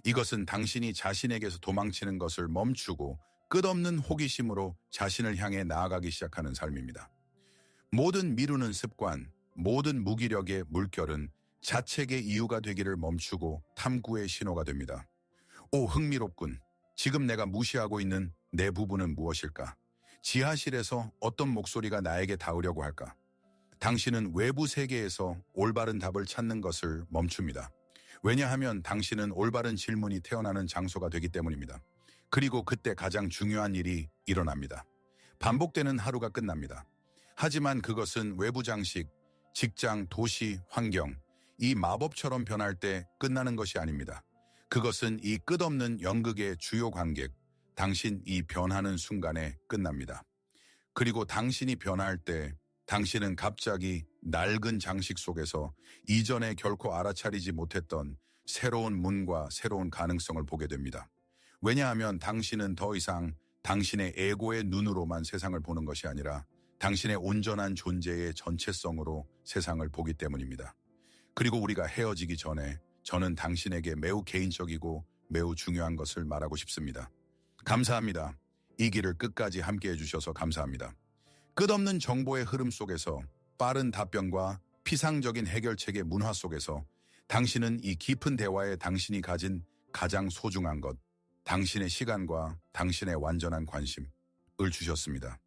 이것은 당신이 자신에게서 도망치는 것을 멈추고 끝없는 호기심으로 자신을 향해 나아가기 시작하는 삶입니다. 모든 미루는 습관, 모든 무기력의 물결은 자책의 이유가 되기를 멈추고 탐구의 신호가 됩니다. 오, 흥미롭군. 지금 내가 무시하고 있는 내 부분은 무엇일까? 지하실에서 어떤 목소리가 나에게 닿으려고 할까? 당신은 외부 세계에서 올바른 답을 찾는 것을 멈춥니다. 왜냐하면 당신은 올바른 질문이 태어나는 장소가 되기 때문입니다. 그리고 그때 가장 중요한 일이 일어납니다. 반복되는 하루가 끝납니다. 하지만 그것은 외부 장식, 직장, 도시, 환경, 이 마법처럼 변할 때 끝나는 것이 아닙니다. 그것은 이 끝없는 연극의 주요 관객, 당신 이 변하는 순간에 끝납니다. 그리고 당신이 변할 때 당신은 갑자기 낡은 장식 속에서 이전에 결코 알아차리지 못했던 새로운 문과 새로운 가능성을 보게 됩니다. 왜냐하면 당신은 더 이상 당신의 에고의 눈으로만 세상을 보는 것이 아니라 당신의 온전한 존재의 전체성으로 세상을 보기 때문입니다. 그리고 우리가 헤어지기 전에 저는 당신에게 매우 개인적이고 매우 중요한 것을 말하고 싶습니다. 감사합니다. 이 길을 끝까지 함께 해주셔서 감사합니다. 끝없는 정보의 흐름 속에서 빠른 답변과 피상적인 해결책의 문화 속에서 당신은 이 깊은 대화에 당신이 가진 가장 소중한 것, 당신의 시간과 당신의 완전한 관심을 주셨습니다.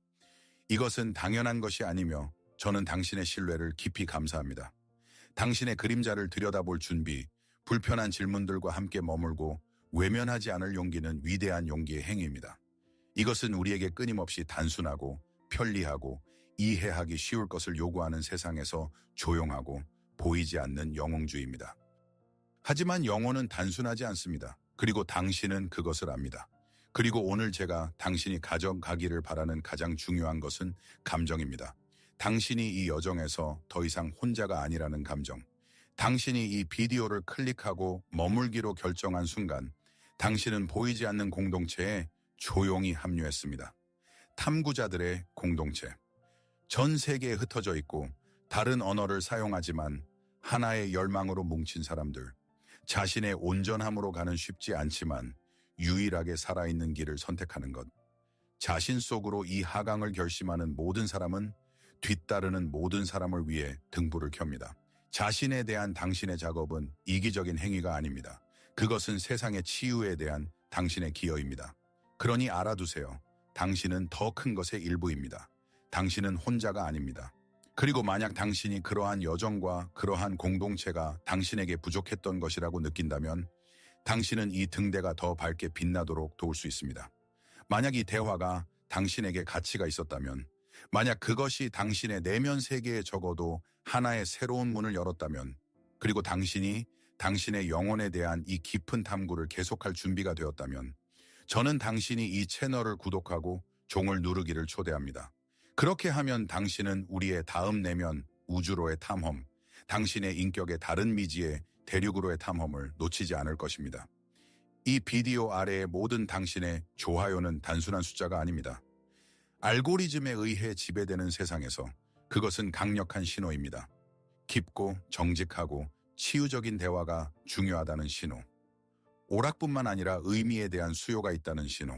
이것은 당연한 것이 아니며 저는 당신의 신뢰를 깊이 감사합니다. 당신의 그림자를 들여다볼 준비, 불편한 질문들과 함께 머물고 외면하지 않을 용기는 위대한 용기의 행위입니다. 이것은 우리에게 끊임없이 단순하고 편리하고 이해하기 쉬울 것을 요구하는 세상에서 조용하고 보이지 않는 영웅주의입니다. 하지만 영혼은 단순하지 않습니다. 그리고 당신은 그것을 압니다. 그리고 오늘 제가 당신이 가져가기를 바라는 가장 중요한 것은 감정입니다. 당신이 이 여정에서 더 이상 혼자가 아니라는 감정. 당신이 이 비디오를 클릭하고 머물기로 결정한 순간 당신은 보이지 않는 공동체에 조용히 합류했습니다. 탐구자들의 공동체. 전 세계에 흩어져 있고 다른 언어를 사용하지만 하나의 열망으로 뭉친 사람들. 자신의 온전함으로 가는 쉽지 않지만 유일하게 살아있는 길을 선택하는 것. 자신 속으로 이 하강을 결심하는 모든 사람은 뒤따르는 모든 사람을 위해 등불을 켭니다. 자신에 대한 당신의 작업은 이기적인 행위가 아닙니다. 그것은 세상의 치유에 대한 당신의 기여입니다. 그러니 알아두세요. 당신은 더 큰 것의 일부입니다. 당신은 혼자가 아닙니다. 그리고 만약 당신이 그러한 여정과 그러한 공동체가 당신에게 부족했던 것이라고 느낀다면 당신은 이 등대가 더 밝게 빛나도록 도울 수 있습니다. 만약 이 대화가 당신에게 가치가 있었다면, 만약 그것이 당신의 내면 세계에 적어도 하나의 새로운 문을 열었다면, 그리고 당신이 당신의 영혼에 대한 이 깊은 탐구를 계속할 준비가 되었다면, 저는 당신이 이 채널을 구독하고 종을 누르기를 초대합니다. 그렇게 하면 당신은 우리의 다음 내면 우주로의 탐험, 당신의 인격의 다른 미지의 대륙으로의 탐험을 놓치지 않을 것입니다. 이 비디오 아래의 모든 당신의 좋아요는 단순한 숫자가 아닙니다. 알고리즘에 의해 지배되는 세상에서 그것은 강력한 신호입니다. 깊고 정직하고 치유적인 대화가 중요하다는 신호. 오락뿐만 아니라 의미에 대한 수요가 있다는 신호.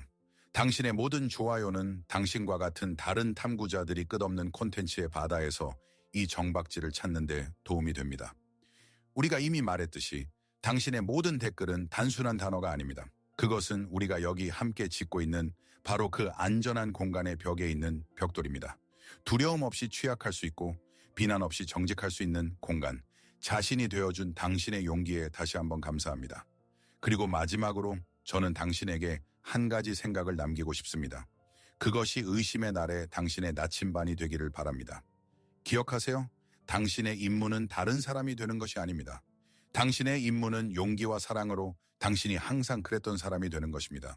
당신의 모든 좋아요는 당신과 같은 다른 탐구자들이 끝없는 콘텐츠의 바다에서 이 정박지를 찾는 데 도움이 됩니다. 우리가 이미 말했듯이 당신의 모든 댓글은 단순한 단어가 아닙니다. 그것은 우리가 여기 함께 짓고 있는 바로 그 안전한 공간의 벽에 있는 벽돌입니다. 두려움 없이 취약할 수 있고 비난 없이 정직할 수 있는 공간. 자신이 되어준 당신의 용기에 다시 한번 감사합니다. 그리고 마지막으로 저는 당신에게 한 가지 생각을 남기고 싶습니다. 그것이 의심의 날에 당신의 나침반이 되기를 바랍니다. 기억하세요? 당신의 임무는 다른 사람이 되는 것이 아닙니다. 당신의 임무는 용기와 사랑으로 당신이 항상 그랬던 사람이 되는 것입니다.